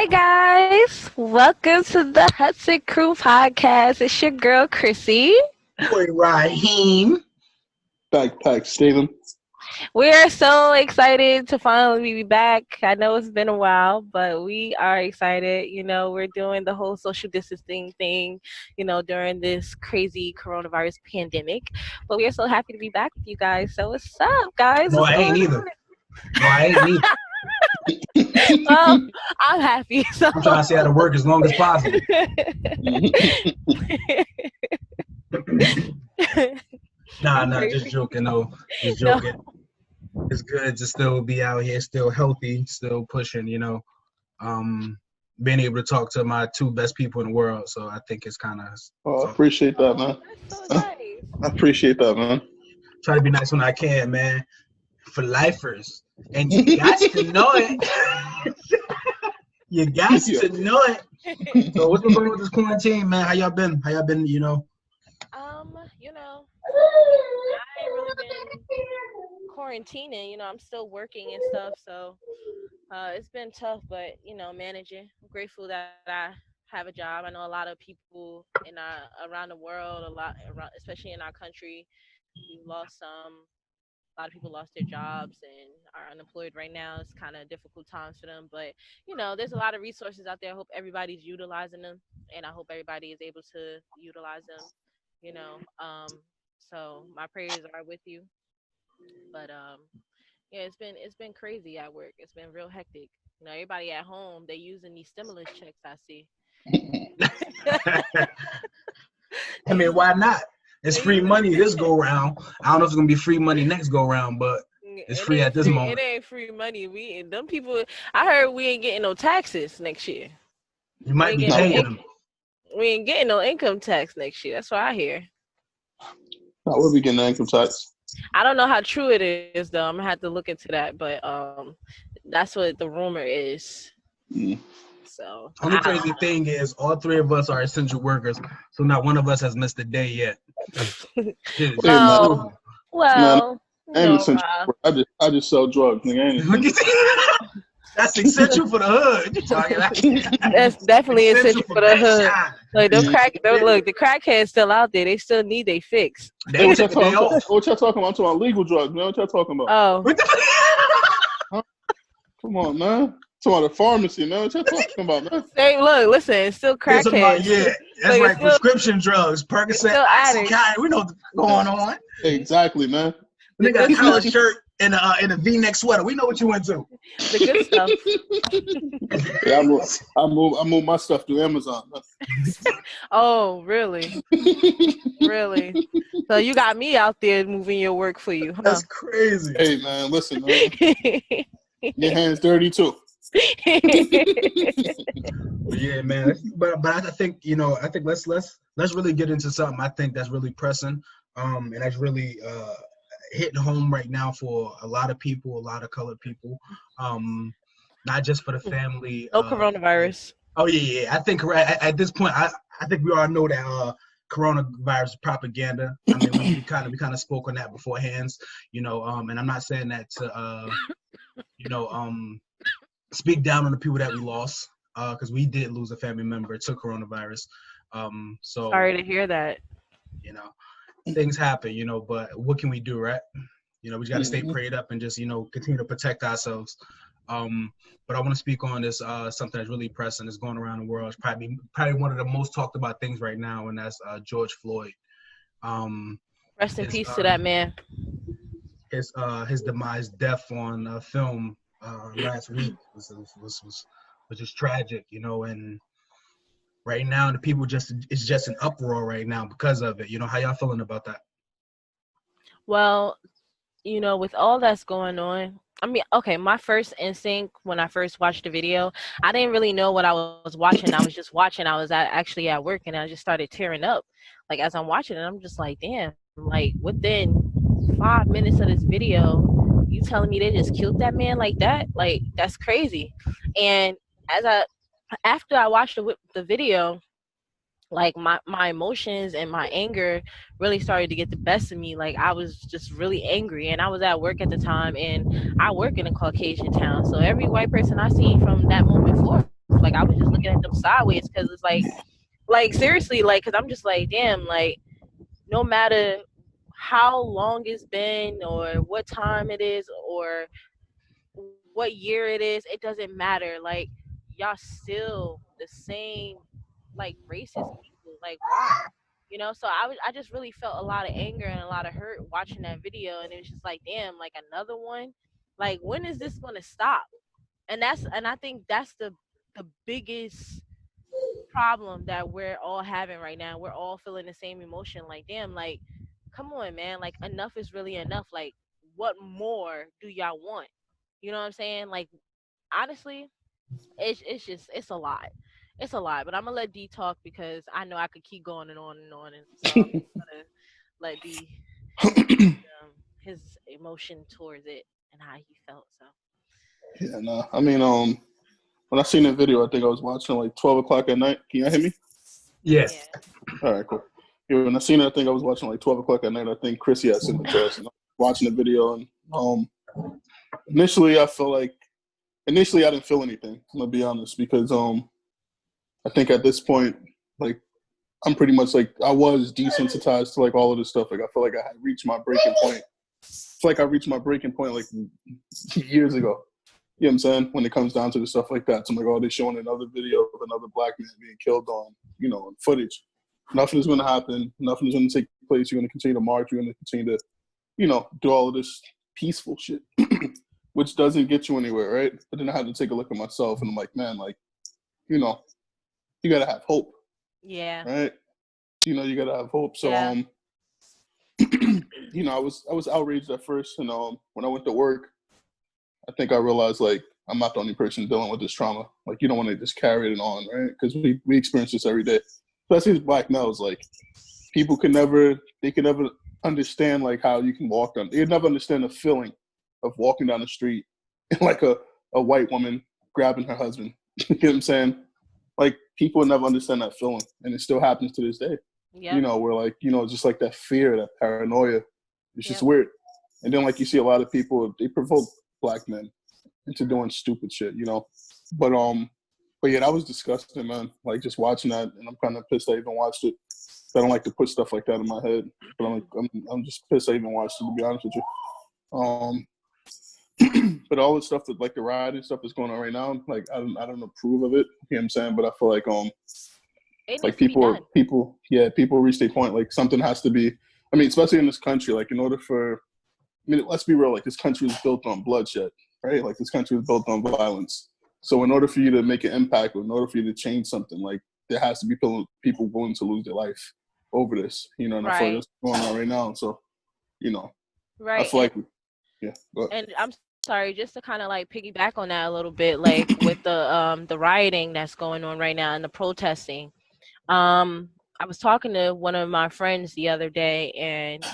Hi guys, welcome to the Hudson Crew podcast. It's your girl Chrissy. Boy, Raheem. Backpack Stephen. We are so excited to finally be back. I know it's been a while, but we are excited. We're doing the whole social distancing thing, during this crazy coronavirus pandemic. But we are so happy to be back with you guys. So what's up, guys? No, What's I ain't going either. on? No, I ain't either. Well, I'm happy. So. I'm trying to stay out of work as long as possible. Nah, just joking. No, just joking. No. It's good to still be out here, still healthy, still pushing, being able to talk to my two best people in the world. So I think it's kind of. Oh, I appreciate that, man. That's so nice. I appreciate that, man. Try to be nice when I can, man. For lifers. And you got to know it. You got to know it. So what's been going on with this quarantine, man? How y'all been? I ain't really been quarantining. I'm still working and stuff, so it's been tough, but managing. I'm grateful that I have a job. I know a lot of people around the world, especially in our country, we've lost some. A lot of people lost their jobs and are unemployed right now. It's kind of difficult times for them, but there's a lot of resources out there. I hope everybody's utilizing them, and I hope everybody is able to utilize them. So my prayers are with you. But yeah, it's been crazy at work. It's been real hectic. Everybody at home, they using these stimulus checks. I see. I mean, why not? It's free money this go round. I don't know if it's gonna be free money next go round, but it's free at this moment. It ain't free money. Them people. I heard we ain't getting no taxes next year. You might be paying them. We ain't getting no income tax next year. That's what I hear. We'll be getting the income tax. I don't know how true it is, though. I'm gonna have to look into that, but that's what the rumor is. Mm. So only crazy thing is all three of us are essential workers, so not one of us has missed a day yet. Well, man, I just sell drugs, nigga. That's essential for the hood. You talking about? That's definitely essential for the hood. Like the crackheads still out there. They still need their fix. Hey, what y'all talking about? I'm talking about legal drugs, man. What y'all talking about? Oh. Huh? Come on, man. Talking about the pharmacy, man. What y'all talking about, man? Hey, look, listen, it's still crackheads. Yeah, that's right. Prescription drugs, Percocet, Oxycontin. We know what's going on. Exactly, man. They got a collar shirt and a V-neck sweater. We know what you went to. The good stuff. Yeah, I move my stuff through Amazon. Oh, really? Really? So you got me out there moving your work for you, huh? That's crazy. Hey, man, listen, man. Your hands dirty too. Yeah, man. But I think let's really get into something I think that's really pressing, and that's really hitting home right now for a lot of people, a lot of colored people, not just for the family. Coronavirus. Oh yeah. I think at this point, I think we all know that coronavirus is propaganda. I mean, we kind of spoke on that beforehand, and I'm not saying that to speak down on the people that we lost, because we did lose a family member to coronavirus. So sorry to hear that. Things happen, but what can we do, right? We just got to stay prayed up and just, continue to protect ourselves. But I want to speak on this, something that's really pressing. It's going around the world. It's probably one of the most talked about things right now, and that's George Floyd. Rest in peace to that man. His demise, death on film last week was just tragic, and right now the people it's just an uproar right now because of it. How y'all feeling about that? Well, with all that's going on, I mean, okay, my first instinct when I first watched the video, I didn't really know what I was watching. I was just watching. I was actually at work, and I just started tearing up. Like, as I'm watching it, I'm just like, damn, like, within 5 minutes of this video, you telling me they just killed that man like that? Like, that's crazy. And after I watched the video, like my emotions and my anger really started to get the best of me. Like, I was just really angry, and I was at work at the time, and I work in a Caucasian town, so every white person I seen from that moment forward Like I was just looking at them sideways because it's like seriously, like because I'm just like, damn, like no matter how long it's been or what time it is or what year it is, it doesn't matter. Like y'all still the same like racist people. Like why? You know, so I just really felt a lot of anger and a lot of hurt watching that video, and it was just like, damn, like another one. Like when is this gonna stop? And I think that's the biggest problem that we're all having right now. We're all feeling the same emotion. Like, damn, like, come on, man. Like, enough is really enough. Like, what more do y'all want? You know what I'm saying? Like, honestly, it's just it's a lot. It's a lot. But I'm gonna let D talk because I know I could keep going and on, and so I'm gonna let D his emotion towards it and how he felt. So Yeah, nah. I mean, when I seen that video, I think I was watching like 12 o'clock at night. Can you hear me? Yeah. yeah, All right, cool. Yeah, when I seen it, I think I was watching like 12 o'clock at night. I think Chrissy had sent it to us. And I was watching the video, and initially I felt like I didn't feel anything. I'm gonna be honest because I think at this point, like I'm pretty much like I was desensitized to like all of this stuff. Like I feel like I had reached my breaking point. It's like I reached my breaking point like years ago. You know what I'm saying? When it comes down to the stuff like that. So I'm like, oh, they're showing another video of another black man being killed on, on footage. Nothing is going to happen. Nothing is going to take place. You're going to continue to march. You're going to continue to, do all of this peaceful shit, which doesn't get you anywhere, right? But then I had to take a look at myself, and I'm like, man, like, you got to have hope, yeah, right? You got to have hope. So, yeah, I was outraged at first, and when I went to work, I think I realized like I'm not the only person dealing with this trauma. Like you don't want to just carry it on, right? Because we experience this every day, especially as black males. Like they can never understand like how you can walk down. They never understand the feeling of walking down the street and like a white woman grabbing her husband. You know what I'm saying? Like people never understand that feeling, and it still happens to this day. yep, Where like just like that fear, that paranoia. It's just yep. weird. And then like you see a lot of people, they provoke black men into doing stupid shit, but yeah, that was disgusting, man. Like just watching that, and I'm kind of pissed I even watched it. I don't like to put stuff like that in my head, but I'm just pissed I even watched it, to be honest with you. But all the stuff that like the riot and stuff that's going on right now, like I don't approve of it. You know what I'm saying? But I feel It like needs to be done. people reach their point. Like something has to be. I mean, especially in this country, like in order for let's be real. Like this country is built on bloodshed, right? Like this country is built on violence. So in order for you to make an impact, or in order for you to change something, like there has to be people willing to lose their life over this. And I feel like Right, that's going on right now. So, I right. feel like, yeah. But And I'm sorry, just to kind of like piggyback on that a little bit, like with the rioting that's going on right now and the protesting. I was talking to one of my friends the other day, and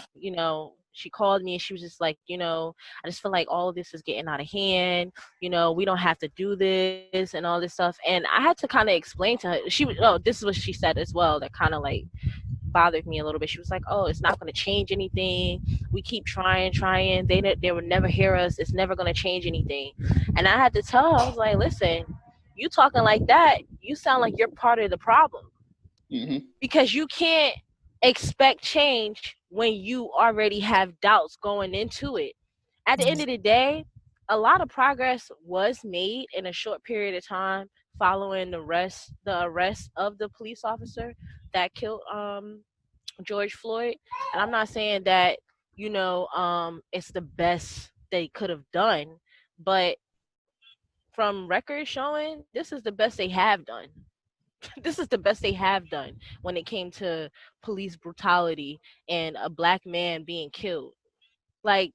she called me and she was just like, I just feel like all of this is getting out of hand. We don't have to do this and all this stuff. And I had to kind of explain to her. This is what she said as well. That kind of like bothered me a little bit. She was like, "Oh, it's not going to change anything. We keep trying. They would never hear us. It's never going to change anything." And I had to tell her, I was like, "Listen, you talking like that, you sound like you're part of the problem mm-hmm. because you can't expect change when you already have doubts going into it. At the end of the day, a lot of progress was made in a short period of time following the arrest of the police officer that killed George Floyd. And I'm not saying that it's the best they could have done, but from records showing, this is the best they have done. This is the best they have done when it came to police brutality and a black man being killed. Like,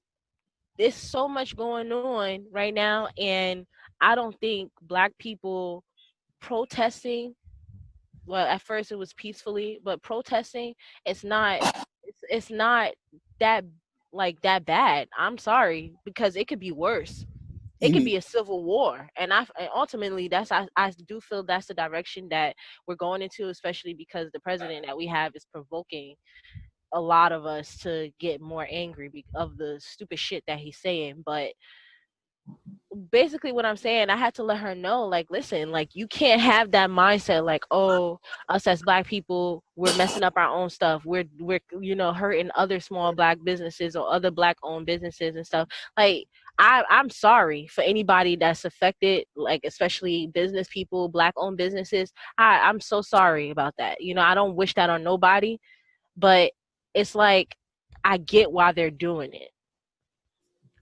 there's so much going on right now, and I don't think black people protesting, well, at first it was peacefully, but protesting, it's not that that bad. I'm sorry, because it could be worse. It could be a civil war, and ultimately I do feel that's the direction that we're going into, especially because the president that we have is provoking a lot of us to get more angry of the stupid shit that he's saying. But basically what I'm saying, I had to let her know, like, listen, like, you can't have that mindset, like, oh, us as Black people, we're messing up our own stuff. We're hurting other small Black businesses or other Black owned businesses and stuff. Like, I'm sorry for anybody that's affected, like, especially business people, Black owned businesses. I'm so sorry about that. I don't wish that on nobody, but it's like, I get why they're doing it.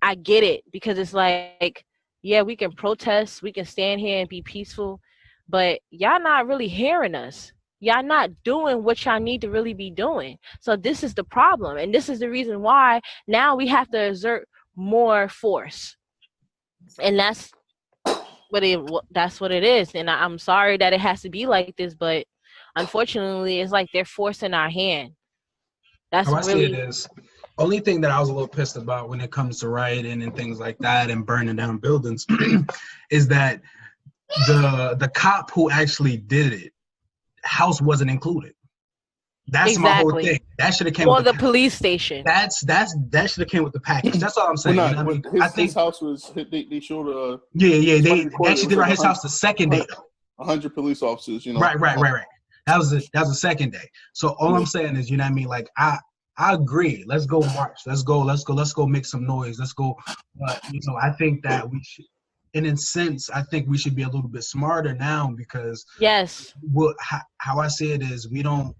I get it, because it's like, yeah, we can protest, we can stand here and be peaceful, but y'all not really hearing us. Y'all not doing what y'all need to really be doing. So this is the problem, and this is the reason why now we have to exert more force, and that's what it is. And I'm sorry that it has to be like this, but unfortunately, it's like they're forcing our hand. That's How I see it really is, only thing that I was a little pissed about when it comes to rioting and things like that and burning down buildings is that the cop who actually did it, house wasn't included. That's my whole exactly. thing. That should have came with Or the the package. police station. That should have came with the package. That's all I'm saying. Well, You know what I mean? his, I think house was hit. They showed yeah, somebody they recorded. actually It did was around like his house the second day though. 100 police officers. Right. That was the second day. So all I'm saying is, you know what I mean? Like I agree. Let's go march. Let's go make some noise. Let's go. But I think that we should, and in a sense, I think we should be a little bit smarter now because Yes. how I see it is we don't.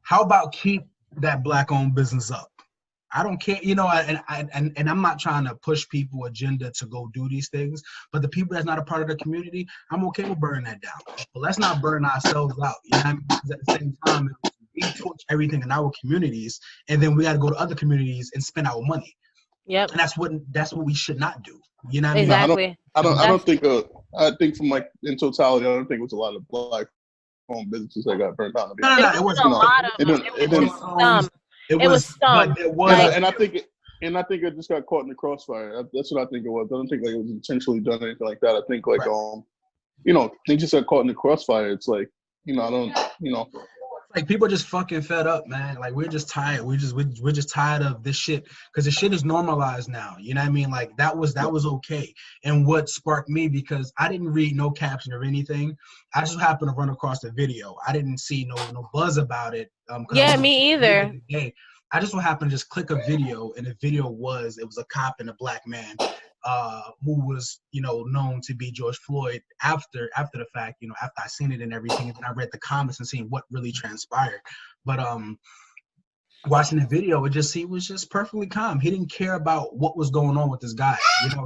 How about keep that Black-owned business up? I don't care, and I'm not trying to push people agenda to go do these things, but the people that's not a part of the community, I'm okay with burning that down. But let's not burn ourselves out. You know what I mean? Because at the same time, we torch everything in our communities, and then we got to go to other communities and spend our money. Yep. And that's what we should not do. You know what Exactly. I don't think. I think from like in totality, I don't think it was a lot of Black-owned businesses that got burnt down. No, It it wasn't wasn't a lot of them. It was just some. It was some. but there was, Like, and I think it just got caught in the crossfire. That's what I think it was. I don't think like it was intentionally done or anything like that. I think like they just got caught in the crossfire. It's like I don't like people are just fucking fed up, man. Like we're just tired. We're just tired of this shit because the shit is normalized now. You know what I mean? Like that was okay. And what sparked me, because I didn't read no caption or anything. I just happened to run across the video. I didn't see no buzz about it. yeah, me either. I just so happened to just click a video, and the video was a cop and a Black man who was known to be George Floyd after the fact, after I seen it and everything, and then I read the comments and seeing what really transpired. But watching the video, he was just perfectly calm. He didn't care about what was going on with this guy.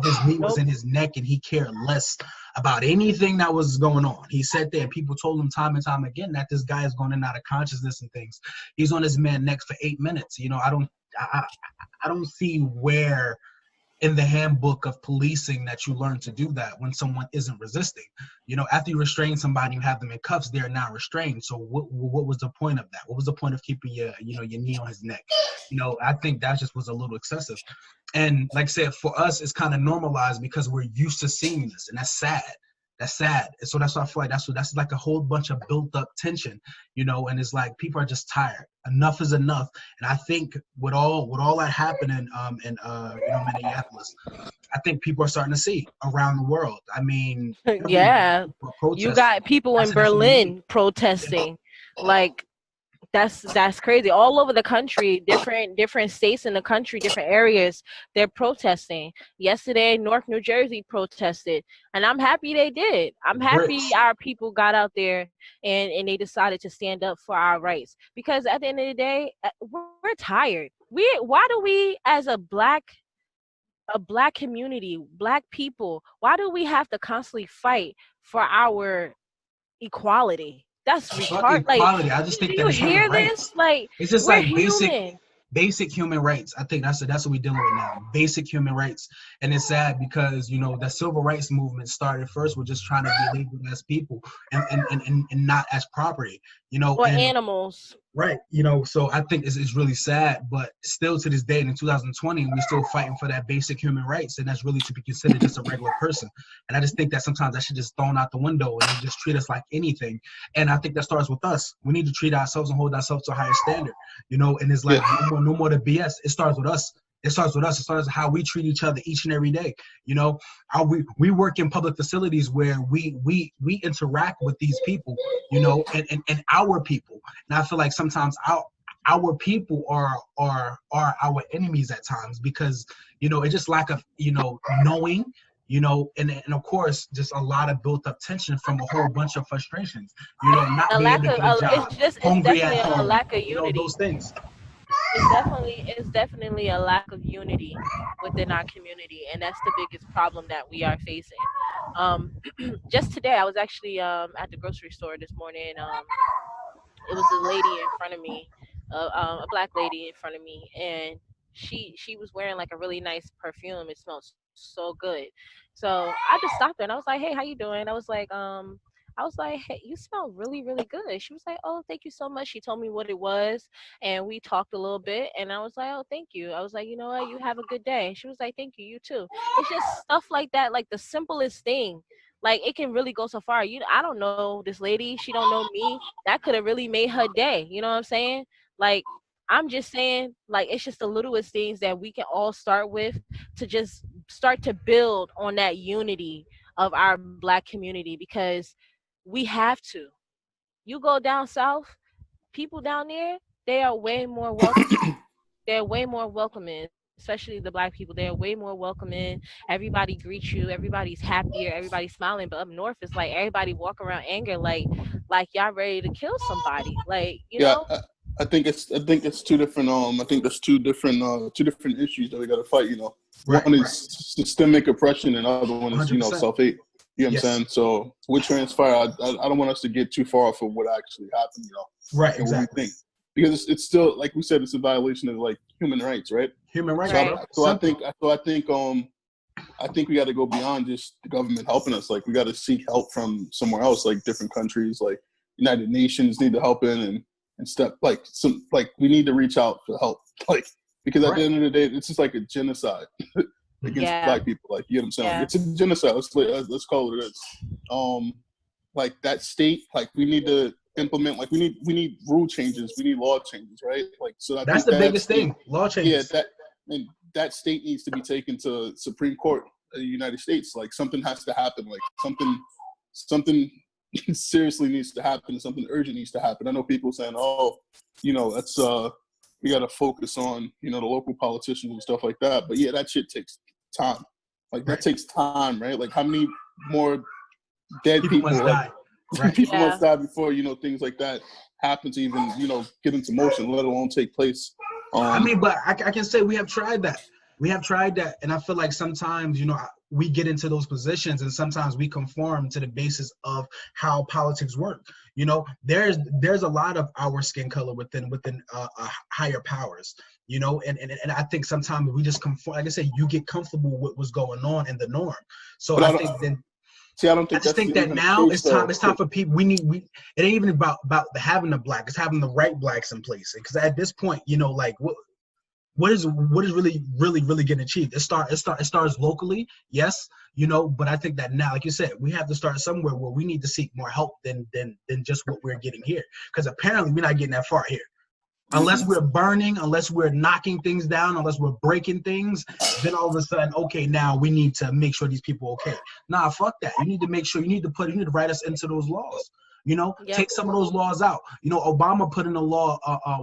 His knee was in his neck, and he cared less about anything that was going on. He sat there, and people told him time and time again that this guy is going in and out of consciousness and things. He's on his man neck for 8 minutes. I don't see where in the handbook of policing that you learn to do that when someone isn't resisting. After you restrain somebody, you have them in cuffs, they're not restrained. So what was the point of that? What was the point of keeping your knee on his neck? I think that just was a little excessive. And like I said, for us, it's kind of normalized because we're used to seeing this, and that's sad. That's sad. And so that's why I feel like that's like a whole bunch of built up tension, and it's like people are just tired. Enough is enough. And I think with all that happening in Minneapolis, I think people are starting to see around the world. I mean, Yeah, you got people in Berlin protesting, like that's crazy. All over the country, different states in the country, different areas, they're protesting. Yesterday, Newark, New Jersey protested, and I'm happy they did. I'm happy our people got out there and they decided to stand up for our rights, because at the end of the day, we're tired. Why do we, as a black community, Black people, why do we have to constantly fight for our equality? That's retarded. Like, I just think do you hear this? Like, it's just we're like human. basic human rights. I think that's what we're dealing with now. Basic human rights. And it's sad because the civil rights movement started first with just trying to be labeled as people and not as property. Or animals. Right. So I think it's really sad, but still to this day in 2020, we're still fighting for that basic human rights, and that's really to be considered just a regular person. And I just think that sometimes that should just thrown out the window and they just treat us like anything. And I think that starts with us. We need to treat ourselves and hold ourselves to a higher standard, and it's like no more the BS. It starts with us. It starts with us. It starts with how we treat each other each and every day. You know, we work in public facilities where we interact with these people, you know, and our people. And I feel like sometimes our people are our enemies at times, because, you know, it's just lack of, you know, knowing, you know, and of course just a lot of built up tension from a whole bunch of frustrations, you know, not A being lack able to of, get a job, it's hungry at definitely a home, lack of you know, unity. those things. It's definitely a lack of unity within our community, and that's the biggest problem that we are facing. Um, just today, I was actually at the grocery store this morning. It was a lady in front of me, a black lady in front of me, and she was wearing like a really nice perfume. It smelled so good. So I just stopped her and I was like, "Hey, how you doing?" I was like, "Hey, you smell really, really good." She was like, "Oh, thank you so much." She told me what it was, and we talked a little bit. And I was like, "Oh, thank you." I was like, "You know what? You have a good day." She was like, "Thank you. You too." It's just stuff like that, like the simplest thing. Like it can really go so far. I don't know this lady. She don't know me. That could have really made her day. You know what I'm saying? Like I'm just saying, like it's just the littlest things that we can all start with to just start to build on that unity of our black community, because we have to. You go down south, people down there, they are way more welcoming. They're way more welcoming, especially the black people. They're way more welcoming. Everybody greets you. Everybody's happier. Everybody's smiling. But up north, it's like everybody walk around anger, like y'all ready to kill somebody. Like you Yeah, know, I think it's two different. I think there's two different issues that we got to fight. You know, Right, one right. is systemic oppression, and the other one is 100%. self-hate. You know what I'm Yes. saying? So with transfire, I don't want us to get too far off of what actually happened. Right, And what we exactly. think, because it's still, like we said, it's a violation of like human rights, right? Human rights, So right? bro. I Simple. think I think we got to go beyond just the government helping us. Like we got to seek help from somewhere else, like different countries, like United Nations need to help in, and stuff like we need to reach out for help. Like, because at the Right. end of the day, it's just like a genocide against Yeah, black people. Like, you know what I'm saying? Like, yeah, it's a genocide. Let's call it it is. Um, like that state, like we need to implement, like we need rule changes, we need law changes, right? Like, so I That's think the that biggest state, thing. Law yeah, changes. that state needs to be taken to Supreme Court of the United States. Like something has to happen. Like something seriously needs to happen. Something urgent needs to happen. I know people saying, "Oh, that's we got to focus on the local politicians and stuff like that." But yeah, that shit takes time. Like that Right. takes time, right? Like how many more dead People must people, like die. Right. people yeah. must die before things like that happen to even get into motion, let alone take place. I mean, but I can say we have tried that. We have tried that, and I feel like sometimes, we get into those positions, and sometimes we conform to the basis of how politics work. There's a lot of our skin color within higher powers. And I think sometimes we just conform. Like I said, you get comfortable with what's going on in the norm. So But I I don't think then see. I don't I think just that's think that even the now case, it's time. though. It's time for people. It ain't even about having the black. It's having the right blacks in place. Because at this point, like what is really getting achieved? It starts locally, yes, but I think that now, like you said, we have to start somewhere where we need to seek more help than just what we're getting here. Because apparently we're not getting that far here. Unless we're burning, unless we're knocking things down, unless we're breaking things, then all of a sudden, okay, now we need to make sure these people are okay. Nah, fuck that. You need to make sure, you need to write us into those laws. Yep. Take some of those laws out. Obama put in a law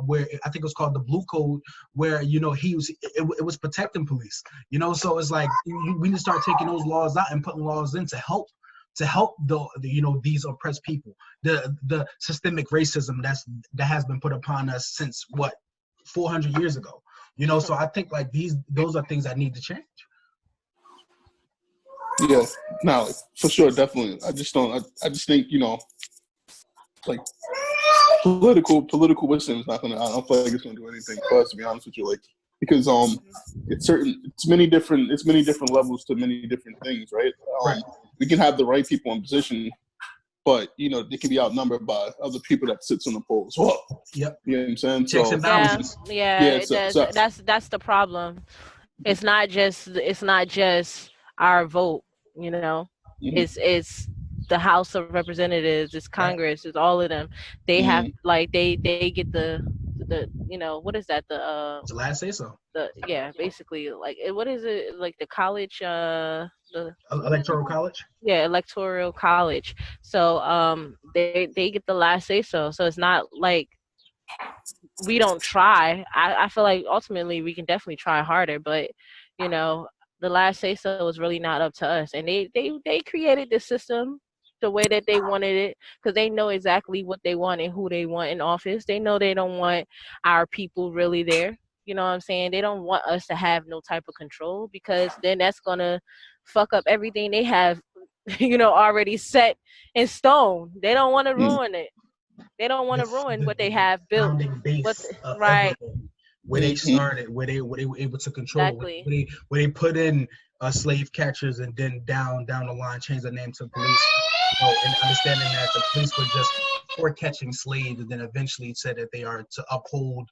where I think it was called the Blue Code, where it was protecting police. So it's like we need to start taking those laws out and putting laws in to help these oppressed people. The systemic racism that has been put upon us since 400 years ago. So I think like those are things that need to change. Yeah, no, for sure, definitely. I just don't. I just think like political wisdom is not gonna. I don't feel like it's gonna do anything for us, to be honest with you. Like, because it's many different levels to many different things, right? Right. We can have the right people in position, but they can be outnumbered by other people that sits on the pole as well. Yep. You know what I'm saying? Checks So and Yeah, balances. yeah, yeah, it does. That's the problem. It's not just our vote, you know. mhm, It's the House of Representatives, it's Right. Congress, it's all of them. They have mhm. like they get the what is that? The last say so. basically like what is it like the college the what is it Electoral called? college. Yeah, electoral college. So they get the last say so. So it's not like we don't try. I feel like ultimately we can definitely try harder, but you know, the last say so is really not up to us. And they created the system the way that they wanted it because they know exactly what they want and who they want in office. They know they don't want our people really there. You know what I'm saying? They don't want us to have no type of control because then that's gonna fuck up everything they have, already set in stone. They don't want to Mm. ruin it. They don't want to This ruin the, what they the have built. founding What base of right? everything, where they Mm-hmm. started, where they were able to control, Exactly. where they put in slave catchers, and then down the line changed the name to police. And understanding that the police were just for catching slaves, and then eventually said that they are to uphold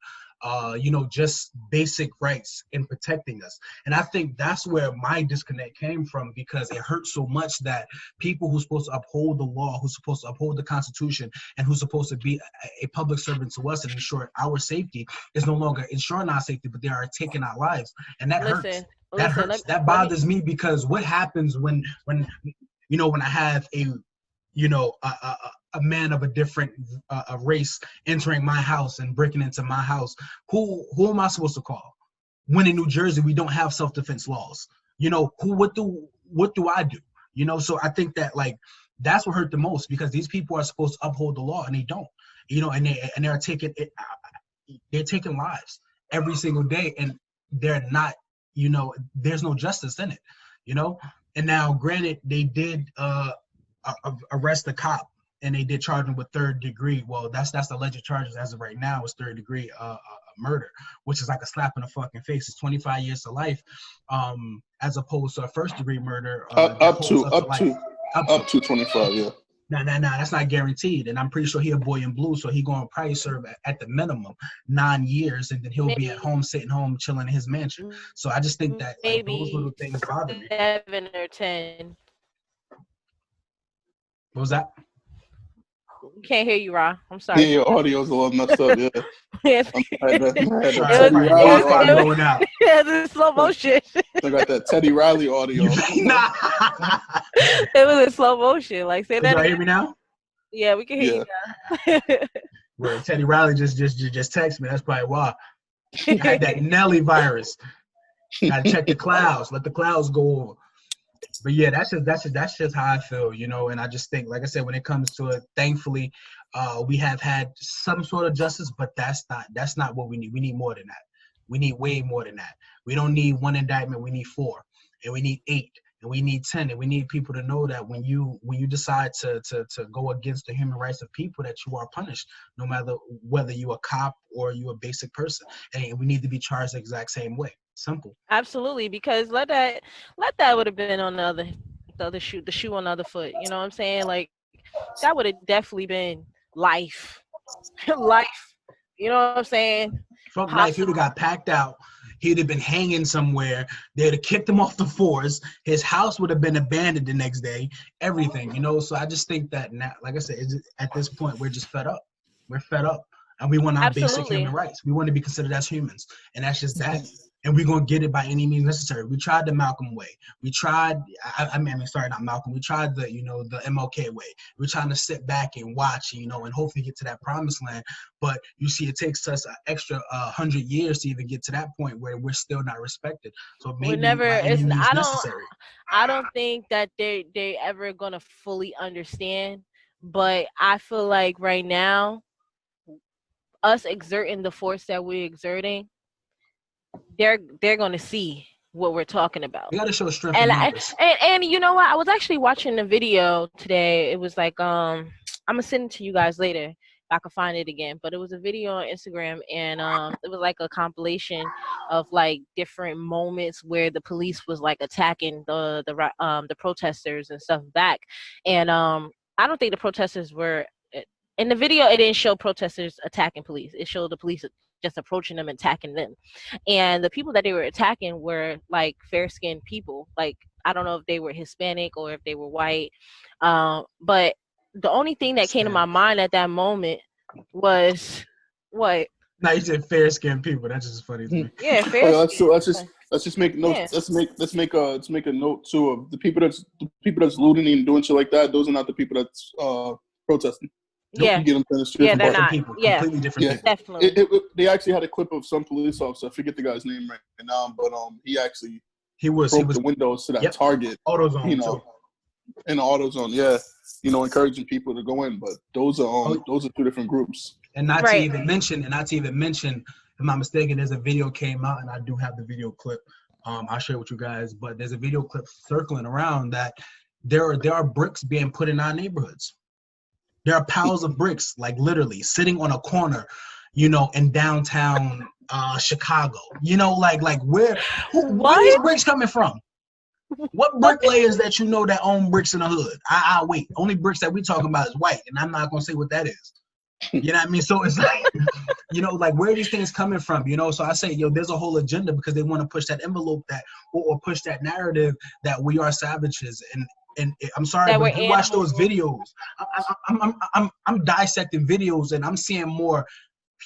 just basic rights in protecting us. And I think that's where my disconnect came from, because it hurts so much that people who's supposed to uphold the law, who's supposed to uphold the Constitution, and who's supposed to be a public servant to us and ensure our safety, is no longer ensuring our safety, but they are taking our lives. And that hurts. Listen, That listen. hurts. That Let me. bothers me, because what happens when I have a man of a different a race entering my house and breaking into my house? Who am I supposed to call? When in New Jersey we don't have self-defense laws. What do I do? So I think that, like, that's what hurt the most, because these people are supposed to uphold the law and they don't. And they're taking lives every single day, and they're not. There's no justice in it. You know. And now, granted, they did arrest the cop, and they did charge him with third degree. Well, that's the alleged charges as of right now, is third degree murder, which is like a slap in the fucking face. It's 25 years to life, as opposed to a first degree murder Up, that up holds to up to up life. to up to 25. Yeah. Nah, that's not guaranteed. And I'm pretty sure he a boy in blue, so he gonna probably serve at the minimum 9 years, and then he'll be at home, sitting home, chilling in his mansion. So I just think that, like, those Maybe little things bother me. 7 or 10. What was that? Can't hear you, Ra. I'm Yeah, sorry. your audio's a little messed up. Yeah. it I had that Sorry, Teddy probably Riley Wi-Fi audio. going out. was in slow motion. I got that Teddy Riley You audio. nah. It was in slow motion. Like, say Could that y'all again. hear me now? Yeah, we can hear Yeah. you now. Where Teddy Riley just texted me. That's probably why. I had that Nelly virus. Got to check the clouds. Let the clouds go over. But yeah, that's just how I feel, And I just think, like I said, when it comes to it, thankfully, we have had some sort of justice, but that's not what we need. We need more than that. We need way more than that. We don't need one indictment. We need 4, and we need 8, and we need 10, and we need people to know that when you decide to go against the human rights of people, that you are punished, no matter whether you a cop or you a basic person, and we need to be charged the exact same way. Simple. Absolutely, because let that would have been on the other shoe, the shoe on the other foot. You know what I'm saying? Like, that would have definitely been life, life. You know what I'm saying? Fuck life. He would Possible. have got packed out. He'd have been hanging somewhere. They'd have kicked him off the force. His house would have been abandoned the next day. Everything. So I just think that now, like I said, at this point, we're just fed up. We're fed up, and we want our basic human Absolutely. rights. We want to be considered as humans, and that's just that. And we're gonna get it by any means necessary. We tried the Malcolm way. We tried. Sorry, not Malcolm. We tried the MLK way. We're trying to sit back and watch, and hopefully get to that promised land. But you see, it takes us an extra 100 years to even get to that point where we're still not respected. So We're maybe never. by any It's. means I don't. necessary. I don't think that they ever gonna fully understand. But I feel like right now, us exerting the force that we're exerting, they're gonna see what we're talking about. We got to show strength in And numbers. you know what? I was actually watching a video today. It was like I'm gonna send it to you guys later if I can find it again. But it was a video on Instagram, and it was like a compilation of like different moments where the police was like attacking the protesters and stuff back. And I don't think the protesters were in the video. It didn't show protesters attacking police. It showed the police just approaching them, attacking them. And the people that they were attacking were like fair skinned people. Like, I don't know if they were Hispanic or if they were white. But the only thing that came to my Hispanic. mind at that moment was what? Now you said fair skinned people. That's just funny to me. Yeah, Oh, fair. yeah, let's just make notes. Yeah. Let's make a note too of the people that's looting and doing shit like that. Those are not the people that's protesting. Yeah. You get them in the Yeah, different they're part. not. People, Yeah, completely different people. definitely. They actually had a clip of some police officer. I forget the guy's name right now, but he actually He was the windows to that Target. AutoZone You know, too. in the AutoZone. Yeah, encouraging people to go in. But those are two different groups. And not to Right. even mention, if I'm not mistaken, there's a video came out, and I do have the video clip. I'll share with you guys. But there's a video clip circling around that there are bricks being put in our neighborhoods. There are piles of bricks, like literally sitting on a corner, in downtown Chicago. Like where are these bricks coming from? What bricklayers that that own bricks in the hood? I wait. Only bricks that we talking about is white, and I'm not gonna say what that is. You know what I mean? So it's like, like where are these things coming from? So I say, there's a whole agenda because they want to push that envelope or push that narrative that we are savages. And I'm sorry, That but we're if you watch those animals. videos, I'm dissecting videos and I'm seeing more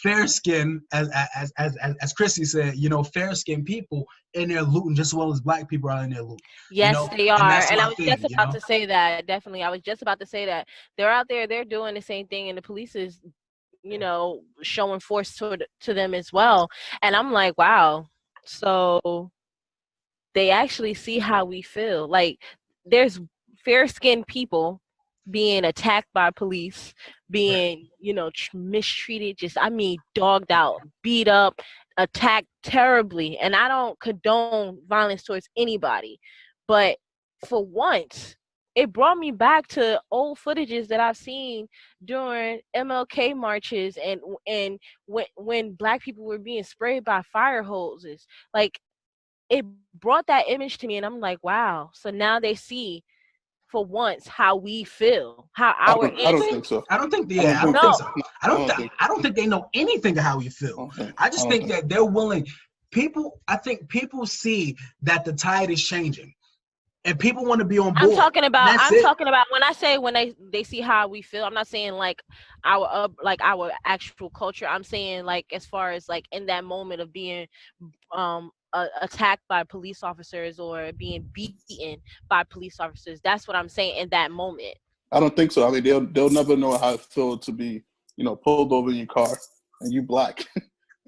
fair skin, as Chrissy said, fair skinned people in there looting just as well as black people are in there looting. Yes, they are. And that's And my I was thing, just about to say that. Definitely. I was just about to say that. They're out there, they're doing the same thing, and the police is, showing force to them as well. And I'm like, wow. So they actually see how we feel. Like, there's fair-skinned people being attacked by police, being, mistreated, dogged out, beat up, attacked terribly. And I don't condone violence towards anybody. But for once, it brought me back to old footages that I've seen during MLK marches and when black people were being sprayed by fire hoses. Like, it brought that image to me, and I'm like, wow. So now they see, for once, how we feel, how our I don't think so. I don't think so. I don't think they know anything of how we feel. I just think that they're willing. I think people see that the tide is changing. And people want to be on board. I'm talking about when they see how we feel. I'm not saying like our actual culture. I'm saying like as far as like in that moment of being attacked by police officers or being beaten by police officers. That's what I'm saying in that moment. I don't think so. I mean, they'll never know how it feels to be, pulled over in your car and you black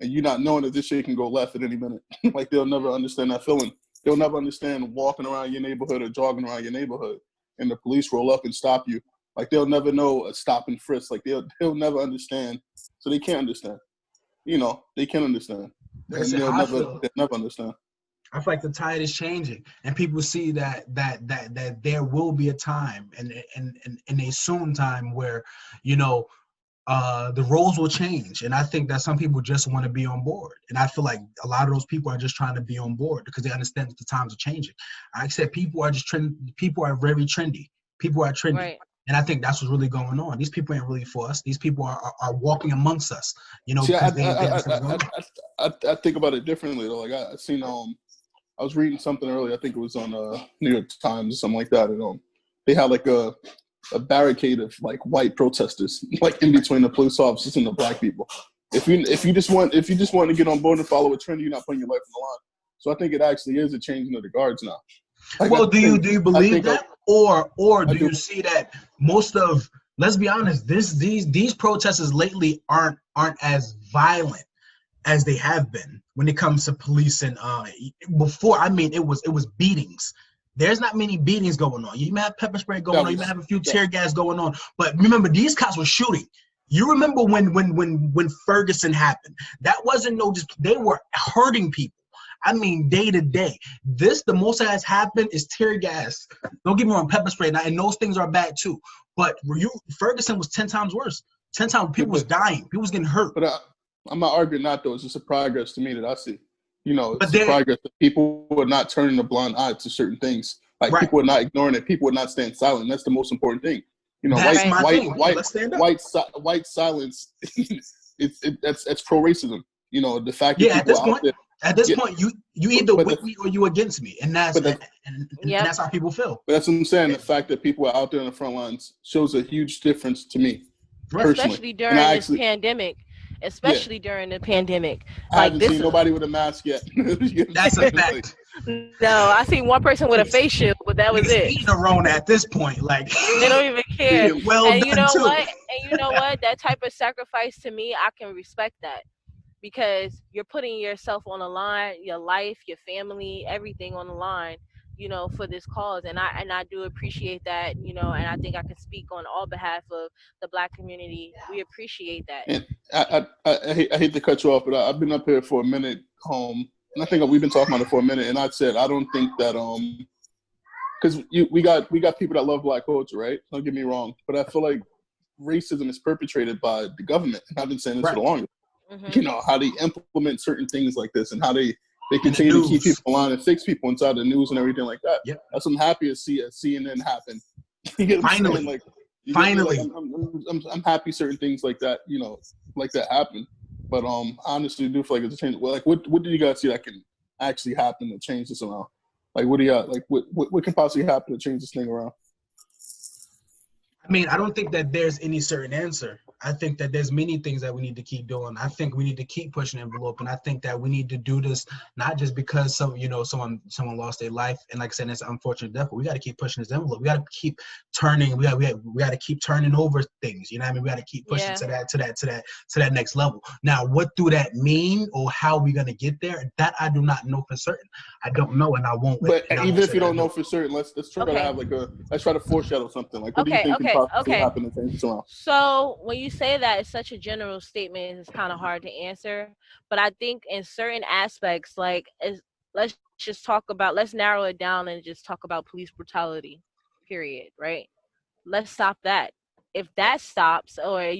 and you not knowing that this shit can go left at any minute. Like they'll never understand that feeling. They'll never understand walking around your neighborhood or jogging around your neighborhood and the police roll up and stop you. Like they'll never know a stop and frisk. Like they'll never understand. So they can't understand. They can't understand. They'll never understand. I feel like the tide is changing, and people see that there will be a time, and a soon time where, the roles will change, and I think that some people just want to be on board, and I feel like a lot of those people are just trying to be on board because they understand that the times are changing. I said people are just people are very trendy. People are trendy. Right. And I think that's what's really going on. These people ain't really for us. These people are walking amongst us, See, I think about it differently though. Like I seen I was reading something earlier. I think it was on New York Times or something like that. And they had like a barricade of like white protesters, like in between the police officers and the black people. If you just want to get on board and follow a trend, you're not putting your life on the line. So I think it actually is a changing of the guards now. Like, well, do you believe that, or do you see that most of, let's be honest, these protesters lately aren't as violent as they have been when it comes to police and before. I mean, it was beatings. There's not many beatings going on. You might have pepper spray going on. You might have a few tear gas going on. But remember, these cops were shooting. You remember when Ferguson happened? That wasn't they were hurting people. I mean, day to day. The most that has happened is tear gas. Don't get me wrong, pepper spray. Now, and those things are bad too. But Ferguson was 10 times worse. 10 times people was dying. People was getting hurt. But I'm not arguing that though. It's just a progress to me that I see. It's a progress that people are not turning a blind eye to certain things. Like people are not ignoring it. People are not staying silent. That's the most important thing. White silence. That's pro racism. The fact that at this point, you either with me or you against me, and that's how people feel. But that's what I'm saying. The fact that people are out there on the front lines shows a huge difference to me, especially during this pandemic. especially during the pandemic. I Like haven't this. seen nobody with a mask yet. You know what That's a I'm saying? Like, fact. No, I seen one person with a face shield, but that was Niggas it. eating a Rona at this point. Like, They don't even care. yeah, well And you done know too. what? And you know what? That type of sacrifice, to me, I can respect that, because you're putting yourself on the line, your life, your family, everything on the line, for this cause. And I do appreciate that, and I think I can speak on all behalf of the Black community. We appreciate that. and I hate to cut you off, but I've been up here for a minute, and I think we've been talking about it for a minute, and I said I don't think that because we got people that love Black culture, right? Don't get me wrong, but I feel like racism is perpetrated by the government, and I've been saying this for the longest. Mm-hmm. How they implement certain things like this, and how they In the continue to keep news. people on and fix people inside the news and everything like that. Yep. That's what I'm happy to see at CNN happen. You get what I'm Finally. saying? Like, you get me? Finally. Like, I'm happy certain things like that, like that happen. But I honestly do feel like it's a change. Well, like, what do you guys see that can actually happen to change this around? Like, what do you like? What can possibly happen to change this thing around? I mean, I don't think that there's any certain answer. I think that there's many things that we need to keep doing. I think we need to keep pushing the envelope, and I think that we need to do this not just because someone lost their life, and like I said, it's an unfortunate death. But we got to keep pushing this envelope. We got to keep turning. We got to keep turning over things. You know what I mean? We got to keep pushing to that next level. Now, what do that mean, or how are we gonna get there? That I do not know for certain. I don't know, and I won't. But even if you don't know for certain, let's try to have let's try to foreshadow something. Like, what do you think can possibly happen to change this around? So when you say that, it's such a general statement. It's kind of hard to answer. But I think in certain aspects, like let's narrow it down and just talk about police brutality, period, right? Let's stop that. If that stops, or,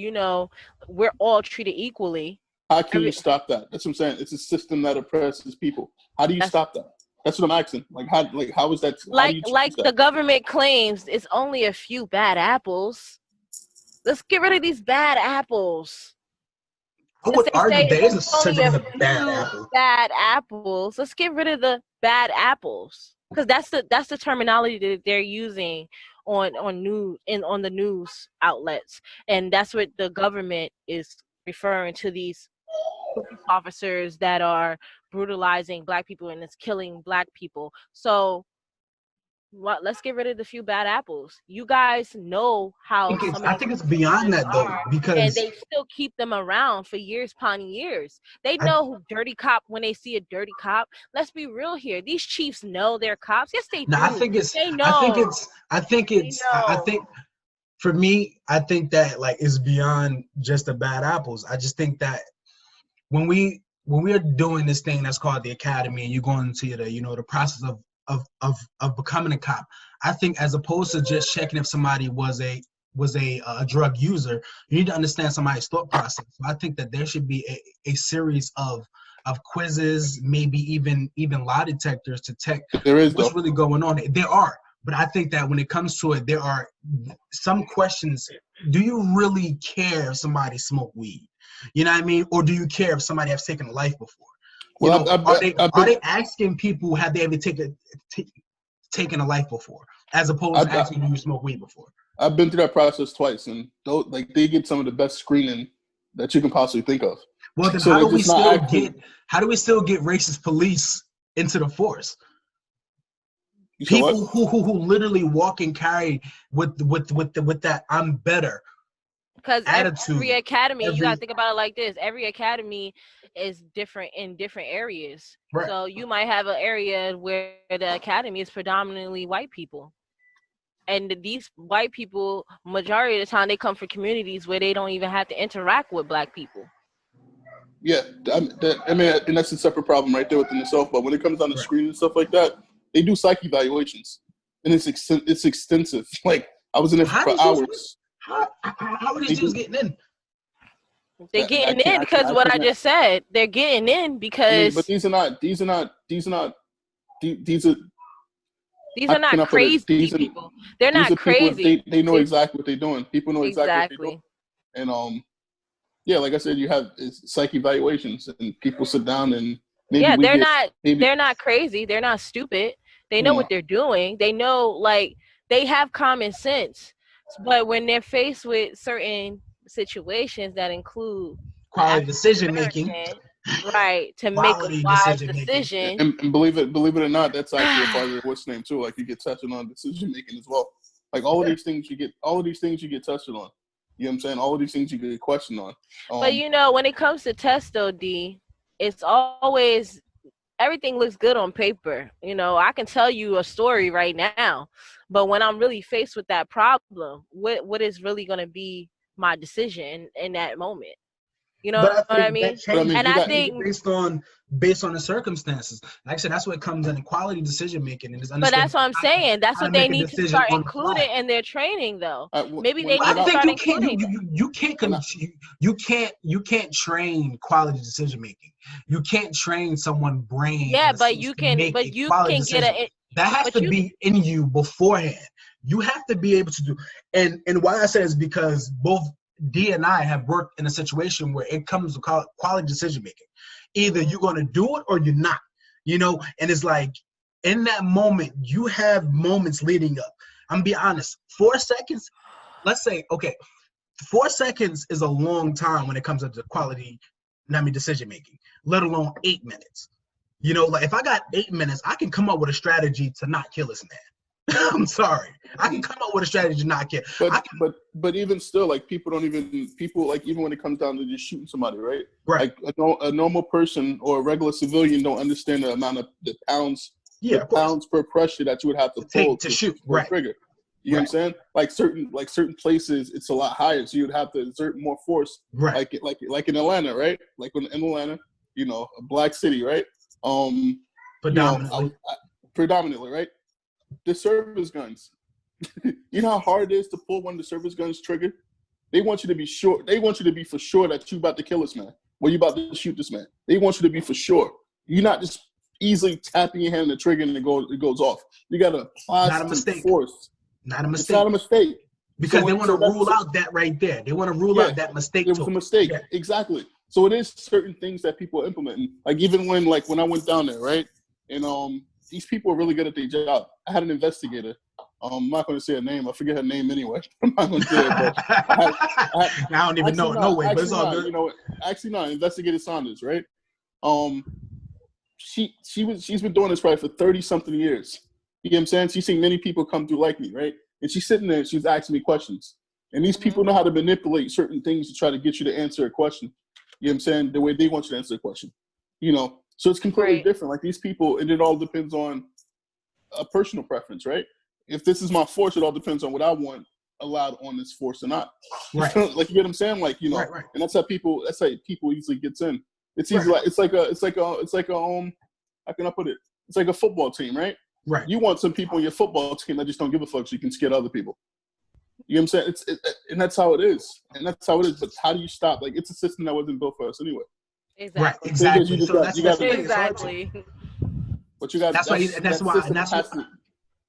we're all treated equally. How can you stop that? That's what I'm saying. It's a system that oppresses people. How do you stop that? That's what I'm asking. How is that? Like the government claims it's only a few bad apples. Let's get rid of these bad apples. I would argue there is such a bad apple. Bad apples. Let's get rid of the bad apples, because that's the terminology that they're using on news and on the news outlets, and that's what the government is referring to, these police officers that are brutalizing Black people and it's killing Black people. So let's get rid of the few bad apples. You guys know how I think it's beyond that though, because and they still keep them around for years upon years. They know who dirty cop when they see a dirty cop. Let's be real here. These chiefs know they're cops. Yes, they do. No, I think they know. I think for me, I think that like it's beyond just the bad apples. I just think that when we are doing this thing that's called the academy, and you're going into the process of becoming a cop, I think as opposed to just checking if somebody was a drug user, you need to understand somebody's thought process. So I think that there should be a series of quizzes, maybe even lie detectors to check what's really going on. There are, but I think that when it comes to it, there are some questions. Do you really care if somebody smoked weed? You know what I mean? Or do you care if somebody has taken a life before? Are they asking people, have they ever taken a life before, as opposed to asking, do you smoke weed before? I've been through that process twice, and they get some of the best screening that you can possibly think of. Well, then how do we still get racist police into the force? People who literally walk and carry with that I'm better. Because every academy, you gotta think about it like this: every academy is different in different areas. Right. So you might have an area where the academy is predominantly white people, and these white people, majority of the time, they come from communities where they don't even have to interact with Black people. Yeah, I mean, and that's a separate problem right there within itself. But when it comes down to screening and stuff like that, they do psych evaluations, and it's extensive. Like, I was in there for hours. How are these dudes getting in? They're getting in because what I just said. They're getting in because. But these are not crazy people. They're not crazy. They know exactly what they're doing. People know exactly what they're doing. And like I said, you have psych evaluations, and people sit down and they're not crazy. They're not stupid. They know what they're doing. They know, like, they have common sense. But when they're faced with certain situations that include quality African decision making. American, right, to make a Quality wise decision making. decision. And believe it or not, that's actually a part of what's name too. Like you get touched on decision making as well. Like all of these things you get touched on. You know what I'm saying? All of these things you get questioned on. But you know, when it comes to tests, though, D, it's always everything looks good on paper. You know, I can tell you a story right now, but when I'm really faced with that problem, what is really going to be my decision in that moment? You know But what I mean? that changes, And I think based on the circumstances. Like I said, that's what comes in quality decision making, and is but that's what I'm saying. That's how what to they make a need to decision start on the fly. including in their training, though. Maybe when they need I to think start you can't train quality decision making. You can't train someone's brain. Yeah, but you can get a. That has to be in you beforehand. You have to be able to do, and why I say is because both D and I have worked in a situation where it comes to quality decision making. Either you're going to do it or you're not, you know, and it's like in that moment, you have moments leading up. I'm gonna be honest, 4 seconds, let's say, okay, 4 seconds is a long time when it comes to quality decision making, let alone 8 minutes. You know, like if I got 8 minutes, I can come up with a strategy to not kill this man. I'm sorry. I can come up with a strategy to not kill. But even still, like people like even when it comes down to just shooting somebody, right? Right. Like a normal person or a regular civilian don't understand the amount of the pounds per pressure that you would have to pull to shoot. Pull right. trigger. You know what I'm saying? Like certain places, it's a lot higher, so you'd have to exert more force. Right. Like in Atlanta, right? Like in Atlanta, you know, a black city, right? Predominantly. You know, predominantly, right? The service guns. You know how hard it is to pull one of the service guns trigger? They want you to be sure. They want you to be for sure that you about to kill this man. Or you about to shoot this man. They want you to be for sure. You're not just easily tapping your hand on the trigger and it goes off. You got to apply some force. Not a mistake. It's not a mistake. Because they want to rule out that right there. They want to rule out that mistake. It was a mistake. Yeah. Exactly. So it is certain things that people are implementing. Like even when I went down there, right? And these people are really good at their job. I had an investigator. I'm not going to say her name. I forget her name anyway. I'm not going to say it, but I don't even know. No way, but it's all good. You know, actually not. Investigator Saunders, right? She's been doing this probably for 30-something years. You know what I'm saying? She's seen many people come through like me, right? And she's sitting there and she's asking me questions. And these people know how to manipulate certain things to try to get you to answer a question. You know what I'm saying? The way they want you to answer a question. You know? So it's completely different. Like these people, and it all depends on a personal preference, right? If this is my force, it all depends on what I want allowed on this force or not. Right. Like you get what I'm saying? Like, you know, right. And that's how people easily gets in. It's easy it's like how can I put it? It's like a football team, right? Right. You want some people on your football team that just don't give a fuck so you can scare other people. You know what I'm saying? And that's how it is. And that's how it is. But how do you stop? Like it's a system that wasn't built for us anyway. Exactly. Right. Exactly. Exactly. But you got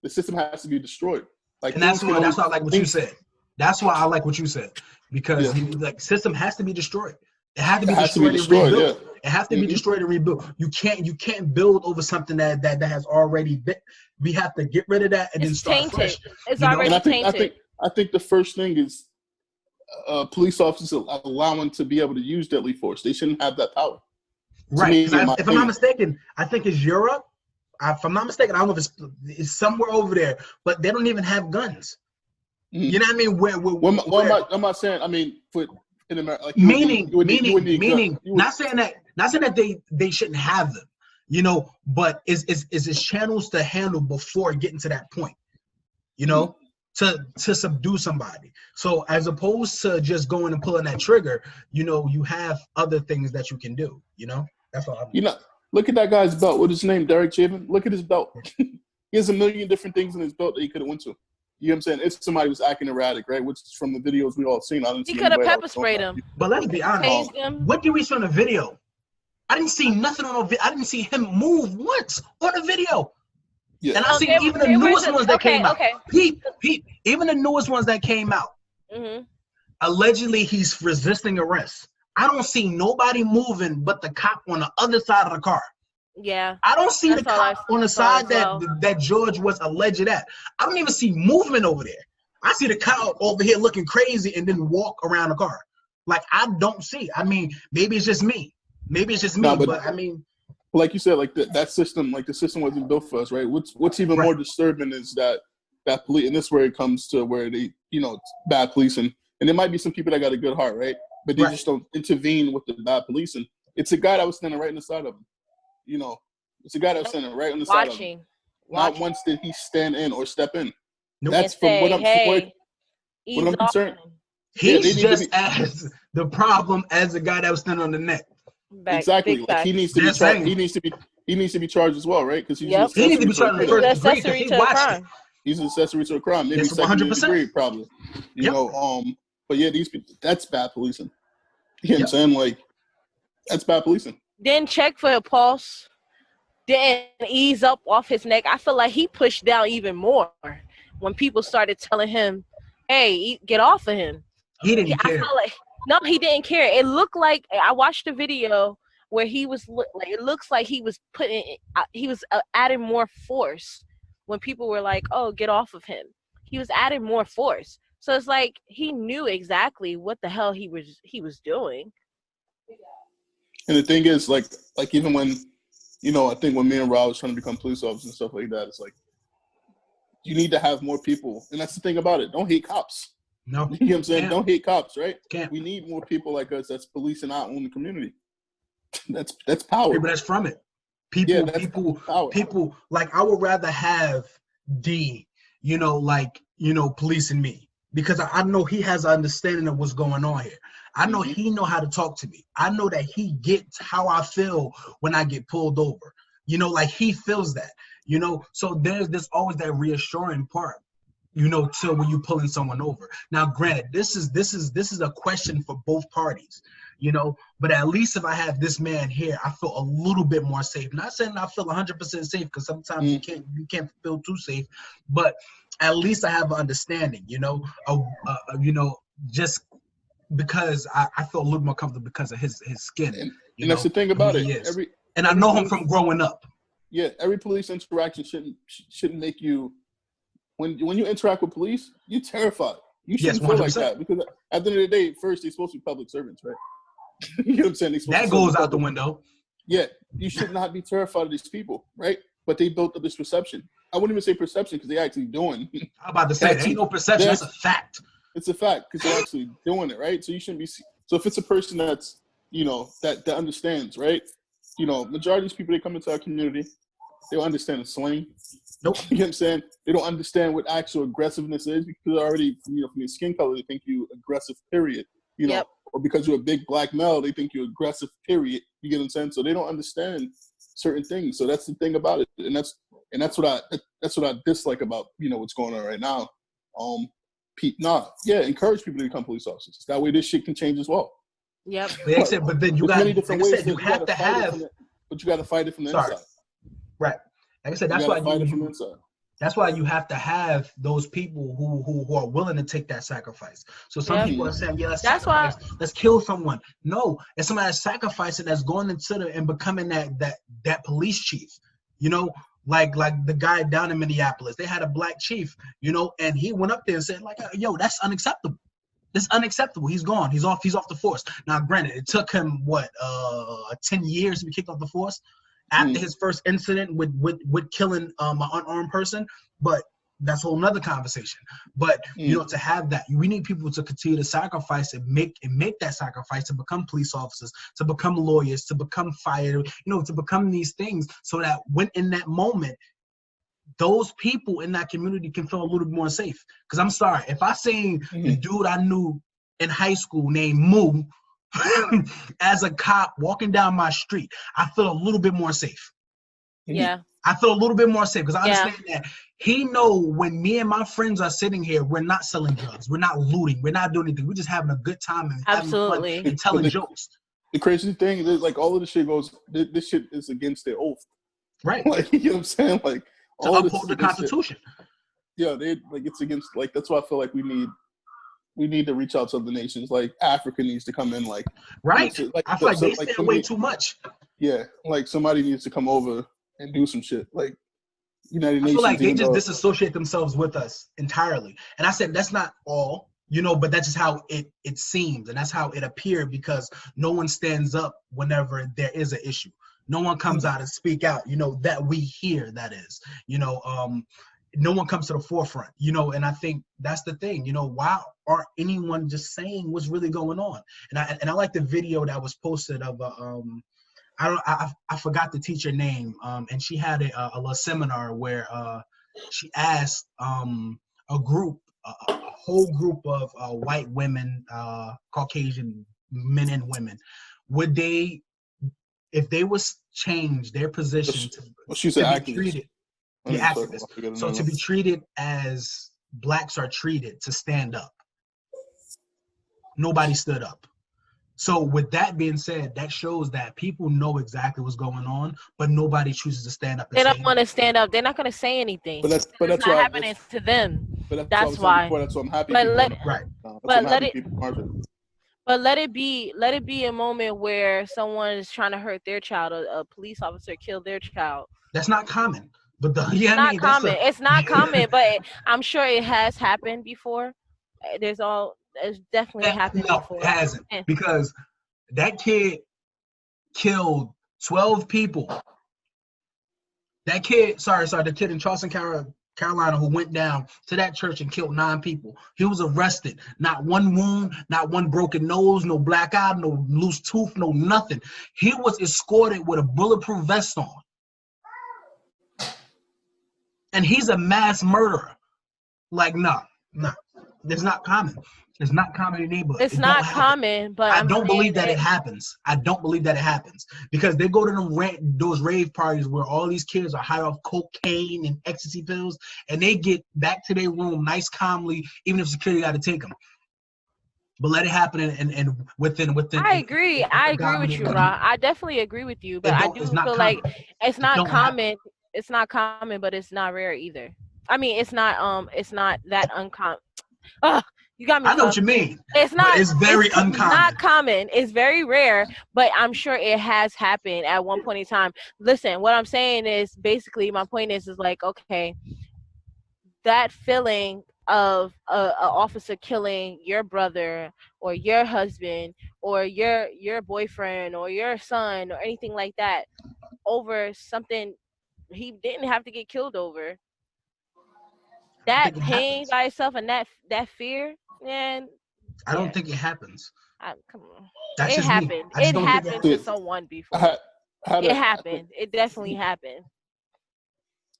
the system has to be destroyed. Like, and that's why I like what you said. That's why I like what you said because like system has to be destroyed. It has to be destroyed and rebuilt. Yeah. It has to be destroyed and rebuilt. You can't build over something that has already been. We have to get rid of that and then start tainted. fresh. It's already tainted. I think the first thing is police officers allowing to be able to use deadly force. They shouldn't have that power. Right. If I'm not mistaken, I think it's Europe. If I'm not mistaken, I don't know if it's somewhere over there, but they don't even have guns. You know what I mean? I'm not saying. I mean, in America, like meaning, not saying that they shouldn't have them, you know, but is channels to handle before getting to that point, you know, to subdue somebody. So as opposed to just going and pulling that trigger, you know, you have other things that you can do, you know. That's all. You know, look at that guy's belt. What's his name? Derek Chauvin. Look at his belt. He has a million different things in his belt that he could have went to. You know what I'm saying? If somebody was acting erratic, right? Which is from the videos we all seen. He could have pepper sprayed him. But let's be honest. What did we see on the video? I didn't see nothing on the video. I didn't see him move once on the video. Yeah. And I see even the newest ones that came out. Pete, even the newest ones that came out. Allegedly, he's resisting arrest. I don't see nobody moving but the cop on the other side of the car. Yeah. I don't see the cop on the side that George was alleged at. I don't even see movement over there. I see the cop over here looking crazy and then walk around the car. Like, I don't see. I mean, maybe it's just me. Maybe it's just me, Nah, but I mean, like you said, like that system, like the system wasn't built for us, right? What's even more disturbing is that police, and this is where it comes to where they, bad policing, and there might be some people that got a good heart, right? But they just don't intervene with the bad policing. It's a guy that was standing right on the side of him, It's a guy that was standing right on the side of him. Not once did he stand in or step in. Nope. That's from what I'm concerned. He's just as the problem as the guy that was standing on the neck. Exactly. Like he needs to be charged. He needs to be charged as well, right? Because he needs to be charged in the first degree because he watched it. He's an accessory to a crime. Maybe second degree, probably. But yeah, these people, that's bad policing. You know what I'm saying? Like, that's bad policing. Didn't check for a pulse. Didn't ease up off his neck. I feel like he pushed down even more when people started telling him, "Hey, get off of him." He didn't care. I felt like he didn't care. It looked like I watched a video where he was like, it looks like he was adding more force when people were like, "Oh, get off of him." He was adding more force. So it's like he knew exactly what the hell he was doing. And the thing is, like even when, I think when me and Rob was trying to become police officers and stuff like that, it's like you need to have more people. And that's the thing about it. Don't hate cops. No. You know what I'm saying? Don't hate cops, right? Can't. We need more people like us that's policing our own community. That's power. People that's from it. People like, I would rather have D, policing me, because I know he has an understanding of what's going on here. I know he know how to talk to me. I know that he gets how I feel when I get pulled over. Like he feels that, so there's always that reassuring part, till when you pulling someone over. Now, granted, this is a question for both parties, but at least if I have this man here, I feel a little bit more safe. Not saying I feel 100% safe, because sometimes you can't feel too safe, but at least I have an understanding, just because I feel a little more comfortable because of his skin. And that's the thing about it. And I know him from growing up. Yeah, every police interaction shouldn't make you. When you interact with police, you're terrified. You shouldn't feel like that, because at the end of the day, first, they're supposed to be public servants, right? You know what I'm saying? That goes out the window. Yeah, you should not be terrified of these people, right? But they built up this perception. I wouldn't even say perception, because they're actually doing. I'm about to say, there ain't no perception. That's a fact. It's a fact, because they're actually doing it, right? So you shouldn't be. So if it's a person that's, that understands, right? Majority of these people, they come into our community, they don't understand the slang. Nope. You know what I'm saying? They don't understand what actual aggressiveness is, because already, from your skin color, they think you aggressive, period. Or because you're a big black male, they think you're aggressive, period. You get what I'm saying? So they don't understand certain things. So that's the thing about it. And that's what I dislike about, what's going on right now. Encourage people to become police officers. That way this shit can change as well. Yep. But then you got many different ways. You have to have, but you got to fight it from the inside. Right. Like I said, that's why you have to have those people who are willing to take that sacrifice. So some people are saying, let's kill someone. No, it's somebody that's sacrificing, that's going into and becoming that police chief. Like the guy down in Minneapolis, they had a black chief, and he went up there and said, like, yo, that's unacceptable. It's unacceptable. He's gone. He's off the force. Now, granted, it took him 10 years to be kicked off the force after his first incident with killing an unarmed person, but that's a whole nother conversation. But to have that, we need people to continue to sacrifice and make that sacrifice to become police officers, to become lawyers, to become fire, to become these things, so that when in that moment, those people in that community can feel a little bit more safe. Because I'm sorry, if I seen the dude I knew in high school named Moo as a cop walking down my street, I feel a little bit more safe. Yeah. I feel a little bit more safe, because I understand that he know when me and my friends are sitting here, we're not selling drugs, we're not looting, we're not doing anything. We're just having a good time and having fun and telling jokes. The crazy thing is, like, all of this shit goes, this shit is against their oath. Right. Like, you know what I'm saying? Like, to uphold the Constitution. Yeah, it's against, like, that's why I feel like we need to reach out to other nations. Like, Africa needs to come in, like, right. I feel like they stay away too much. Yeah, like somebody needs to come over and do some shit. Like, United Nations. I feel like they just disassociate themselves with us entirely. And I said, that's not all, you know, but that's just how it seems, and that's how it appeared, because no one stands up whenever there is an issue. No one comes out and speak out, you know, that we hear, that is, you know, no one comes to the forefront, you know, and I think that's the thing, you know, why aren't anyone just saying what's really going on? And I like the video that was posted of I forgot the teacher name, and she had a little seminar where she asked a group, a whole group of white women, Caucasian men and women, would they, if they was changed their position to be treated, the activists, so to be treated as blacks are treated, to stand up. Nobody stood up. So with that being said, that shows that people know exactly what's going on, but nobody chooses to stand up. They don't want to stand up. They're not going to say anything. But that's not why happening to them. But that's why. That's why I'm happy. But let it be a moment where someone is trying to hurt their child. A police officer killed their child. That's not common. But It's not common, but I'm sure it has happened before. It's definitely happened before. It hasn't, because that kid killed 12 people. That kid, the kid in Charleston, Carolina, who went down to that church and killed 9 people. He was arrested. Not one wound, not one broken nose, no black eye, no loose tooth, no nothing. He was escorted with a bulletproof vest on. And he's a mass murderer. Like, no. It's not common. It's not common in the neighborhood. It's not common, but I don't believe that it happens. I don't believe that it happens, because they go to those rave parties where all these kids are high off cocaine and ecstasy pills, and they get back to their room nice, calmly, even if security got to take them. But let it happen, and within. I agree with you, Ra. I definitely agree with you, but I do feel like it's not common. It's not common, but it's not rare either. I mean, it's not that uncommon. You got me. I know what you mean. It's not. It's very uncommon. Not common. It's very rare, but I'm sure it has happened at one point in time. Listen, what I'm saying is, basically, my point is like, okay, that feeling of a officer killing your brother or your husband or your boyfriend or your son or anything like that over something he didn't have to get killed over. That pain by itself and that fear, man. I don't think it happens. Come on. That's it happened. It happened to someone before. It happened. It definitely happened.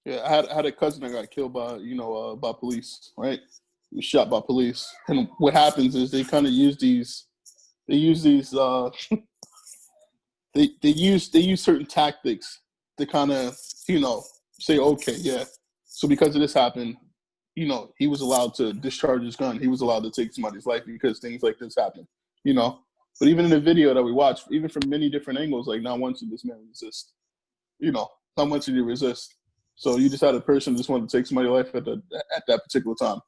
Yeah, I had a cousin that got killed by by police. Right, he was shot by police. And what happens is they kind of use these. They use certain tactics to kind of say, okay, yeah. So because of this happened, he was allowed to discharge his gun. He was allowed to take somebody's life because things like this happen, But even in the video that we watched, even from many different angles, like not once did this man resist. Not once did he resist. So you just had a person just wanted to take somebody's life at that particular time.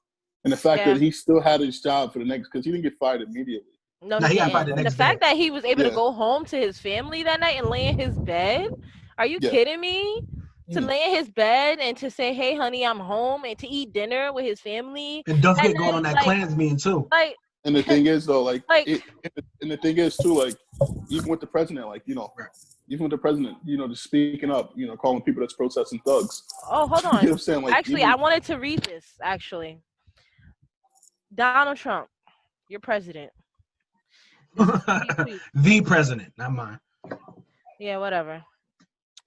And the fact that he still had his job for the next, because he didn't get fired immediately. No, he got fired the next day. Fact that he was able to go home to his family that night and lay in his bed. Are you kidding me? To lay in his bed and to say, "Hey, honey, I'm home," and to eat dinner with his family. And don't forget going on that Klans meeting too. And the thing is, though, and the thing is too, even with the president, even with the president, just speaking up, calling people that's protesting thugs. Oh, hold on. You know what I'm saying? Actually, I wanted to read this. Actually, Donald Trump, your president. The president, not mine. Yeah, whatever.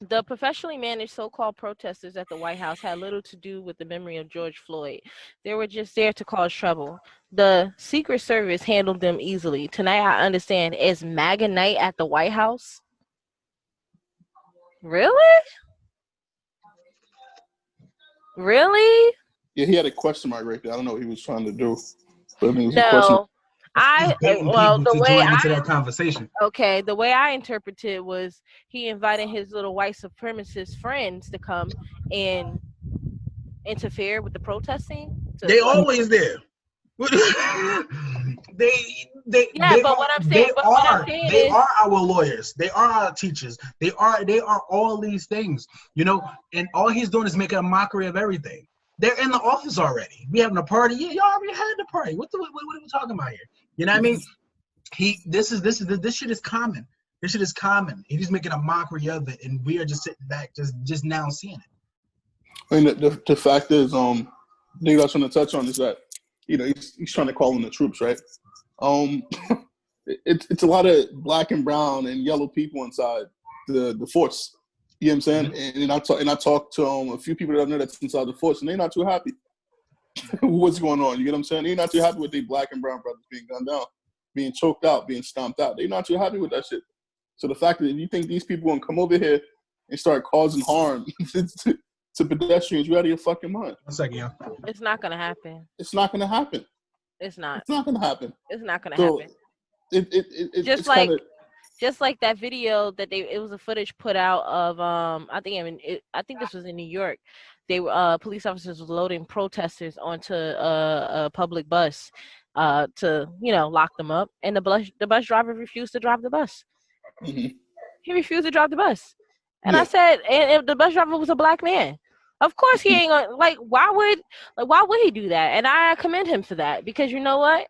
The professionally managed so-called protesters at the White House had little to do with the memory of George Floyd. They were just there to cause trouble. The Secret Service handled them easily. Tonight, I understand, is MAGA night at the White House? Really? Really? Yeah, he had a question mark right there. I don't know what he was trying to do. But it was a question. The way into that conversation. Okay, the way I interpreted was he invited his little white supremacist friends to come and interfere with the protesting. They always there. They are our lawyers. They are our teachers. They are all these things, and all he's doing is making a mockery of everything. They're in the office already. We having a party. Yeah, y'all already had the party. What are we talking about here? You know what I mean? This shit is common. This shit is common. He's making a mockery of it, and we are just sitting back, just now seeing it. I mean, the fact is, the thing I was trying to touch on is that, he's trying to call in the troops, right? It's a lot of black and brown and yellow people inside the force. You know what I'm saying? Mm-hmm. And I talked to a few people that I know that's inside the force, and they're not too happy with what's going on. You get what I'm saying? They're not too happy with their black and brown brothers being gunned down, being choked out, being stomped out. They're not too happy with that shit. So the fact that if you think these people gonna come over here and start causing harm to pedestrians, you're out of your fucking mind. 1 second, yeah. It's not gonna happen. It's not gonna happen. It's not. It's not gonna happen. It's not gonna happen. Just like that video that it was a footage put out of I think this was in New York. They were police officers was loading protesters onto a public bus to lock them up, and the bus driver refused to drive the bus. Mm-hmm. He refused to drive the bus, and I said, and if the bus driver was a black man, of course he ain't gonna why would he do that? And I commend him for that, because you know what?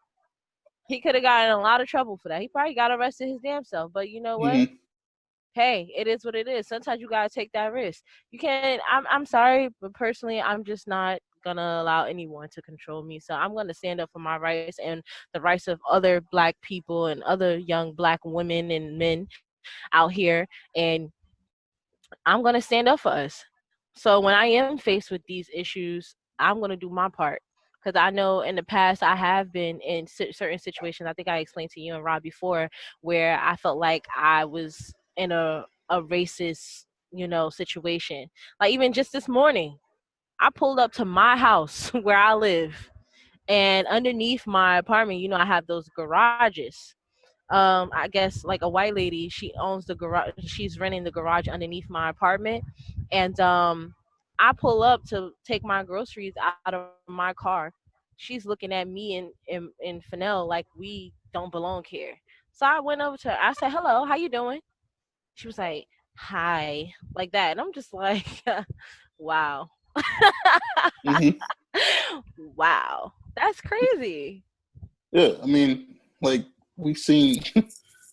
He could have gotten in a lot of trouble for that. He probably got arrested his damn self. But you know what? Mm-hmm. Hey, it is what it is. Sometimes you gotta take that risk. You can't. I'm sorry, but personally, I'm just not gonna allow anyone to control me. So I'm gonna stand up for my rights and the rights of other black people and other young black women and men out here. And I'm gonna stand up for us. So when I am faced with these issues, I'm gonna do my part. Because I know in the past I have been in certain situations. I think I explained to you and Rob before, where I felt like I was in a racist, situation. Like even just this morning, I pulled up to my house where I live, and underneath my apartment, I have those garages. I guess like a white lady, she owns the garage. She's renting the garage underneath my apartment, and I pull up to take my groceries out of my car. She's looking at me and Fennell like we don't belong here. So I went over to her. I said, "Hello, how you doing?" She was like, "Hi," like that, and I'm just like, "Wow, Mm-hmm. wow, that's crazy." Yeah, I mean, like we've seen,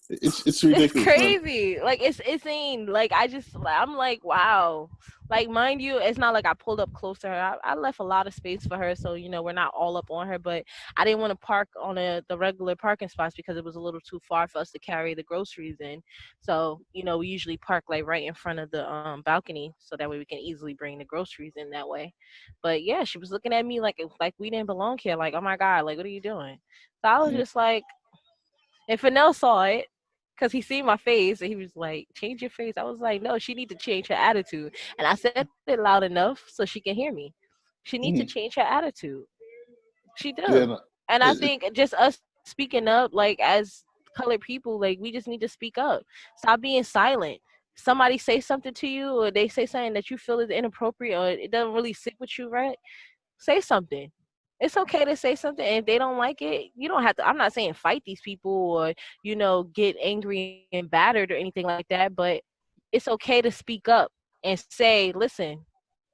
it's ridiculous. It's crazy. Man. Like it's insane. Like I'm like, wow. Like mind you, it's not like I pulled up close to her. I left a lot of space for her, so we're not all up on her. But I didn't want to park on the regular parking spots because it was a little too far for us to carry the groceries in. So we usually park like right in front of the balcony, so that way we can easily bring the groceries in that way. But yeah, she was looking at me like we didn't belong here. Like, oh my god, like what are you doing? So I was just like, and Fennell saw it. Because he seen my face and he was like, change your face. I was like, no, she need to change her attitude. And I said it loud enough so she can hear me. She needs to change her attitude. She does. Yeah, no, and I think just us speaking up, like as colored people, like we just need to speak up. Stop being silent. Somebody say something to you or they say something that you feel is inappropriate or it doesn't really sit with you, right? Say something. It's okay to say something, and if they don't like it, you don't have to. I'm not saying fight these people or get angry and battered or anything like that, but it's okay to speak up and say, listen,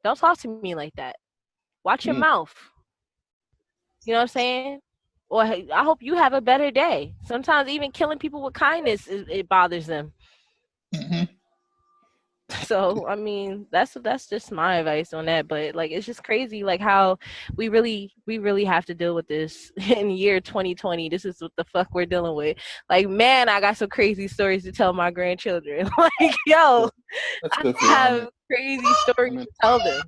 don't talk to me like that. Watch your mouth. You know what I'm saying? Or hey, I hope you have a better day. Sometimes even killing people with kindness, it bothers them. Mm-hmm. So I mean, that's just my advice on that. But like, it's just crazy, like how we really have to deal with this in year 2020. This is what the fuck we're dealing with. Like, man, I got some crazy stories to tell my grandchildren. Like, yo, I have crazy stories to tell them.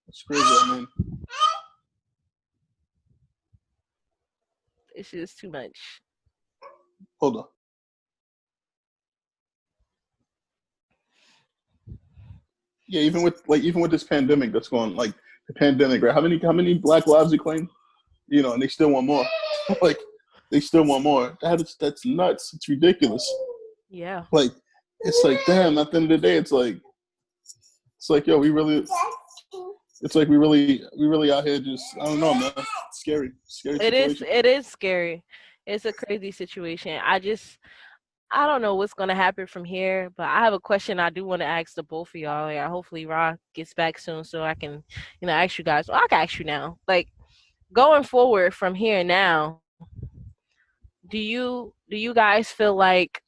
That's crazy. I mean, it's just too much. Hold on. Yeah, even with this pandemic that's going, like the pandemic, right? How many black lives they claim? And they still want more. Like they still want more. That's nuts. It's ridiculous. Yeah. Like it's like, damn. At the end of the day, it's like yo, we really out here just, I don't know, man. It's scary situation. It is scary. It's a crazy situation. I don't know what's gonna happen from here, but I have a question I do want to ask the both of y'all. Yeah, hopefully Ra gets back soon so I can, ask you guys. Well, I can ask you now. Like going forward from here now, do you guys feel like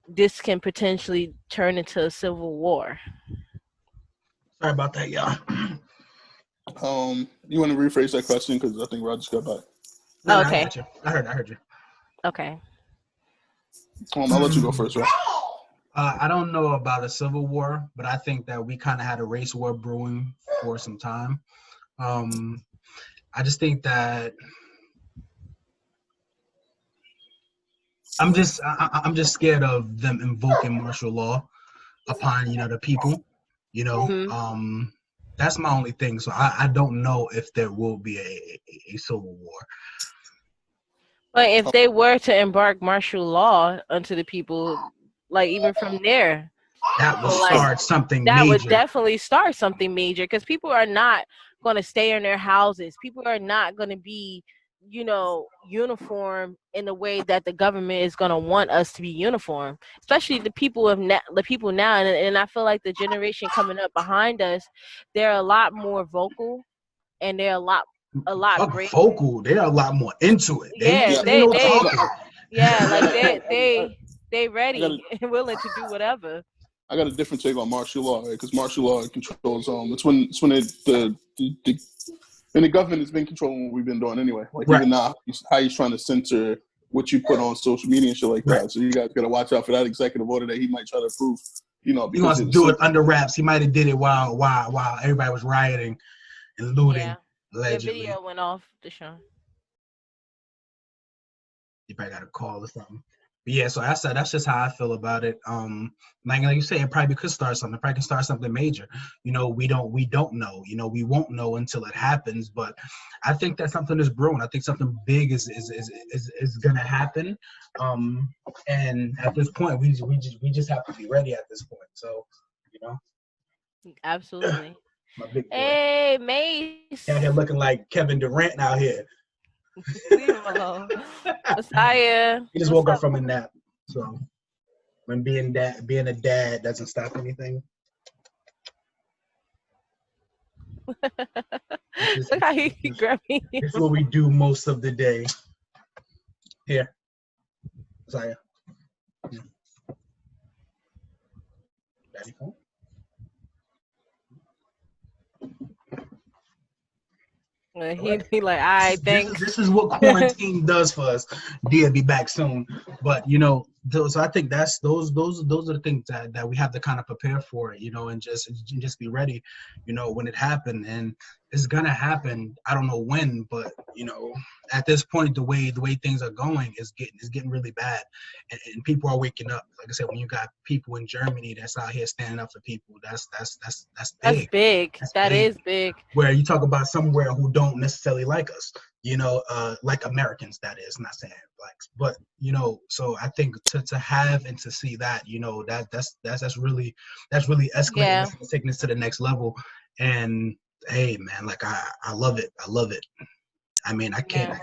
this can potentially turn into a civil war? Sorry about that, y'all. You want to rephrase that question because I think Rod just got back. No, I Okay. got you. I heard you. Okay. I'll let you go first, Rod. I don't know about a civil war, but I think that we kind of had a race war brewing for some time. I just think that I'm just scared of them invoking martial law upon the people. You know, Mhm. that's my only thing. So I don't know if there will be a civil war. But if they were to embark martial law unto the people, like even from there, I That will feel like start something that would major. definitely start something major because people are not going to stay in their houses. People are not going to be, uniform in the way that the government is going to want us to be uniform. Especially the people now, and I feel like the generation coming up behind us, they're a lot more vocal and they're a lot Fuck braver. vocal. They're a lot more into it. They Yeah, Yeah, ain't no they talking. yeah, like I they got ready and willing to do whatever. I got a different take on martial law, right? Because martial law controls it's when the government has been controlling what we've been doing anyway. Like Right, even now, how he's trying to censor what you put on social media and shit like right. that. So you guys got to watch out for that executive order that he might try to approve. He Because wants of to the do it censor. under wraps. He might have did it while everybody was rioting and looting, Yeah, your allegedly. video went off, Deshaun. You probably got a call or something. But yeah, so that's just how I feel about it. Like you say, it probably could start something. It probably can start something major. We don't know. We won't know until it happens. But I think that something is brewing. I think something big is gonna happen. And at this point, we just have to be ready at this point. So, you know, Absolutely. my big boy Hey, Mace. out here looking like Kevin Durant out here. Leave him alone. Messiah. He just What's woke up up? from a nap. So when being a dad doesn't stop anything. This is Look how he this is grabbed me. this is what we do most of the day. Here, Zaya. Daddy phone. All right. He like, all right, This thanks. is what quarantine does for us. Dia be back soon, but so I think that's those are the things that we have to kind of prepare for, and just be ready, when it happened, and it's gonna happen. I don't know when, but at this point, the way things are going is getting really bad, and people are waking up. Like I said, when you got people in Germany that's out here standing up for people, that's That's big. big. That's That big. is big. Where you talk about somewhere who don't necessarily like us, like Americans, that is, not saying blacks, but so I think to have and to see that, that's really escalating Yeah. this taking this to the next level. And hey man, like I love it. I love it. I mean, Yeah.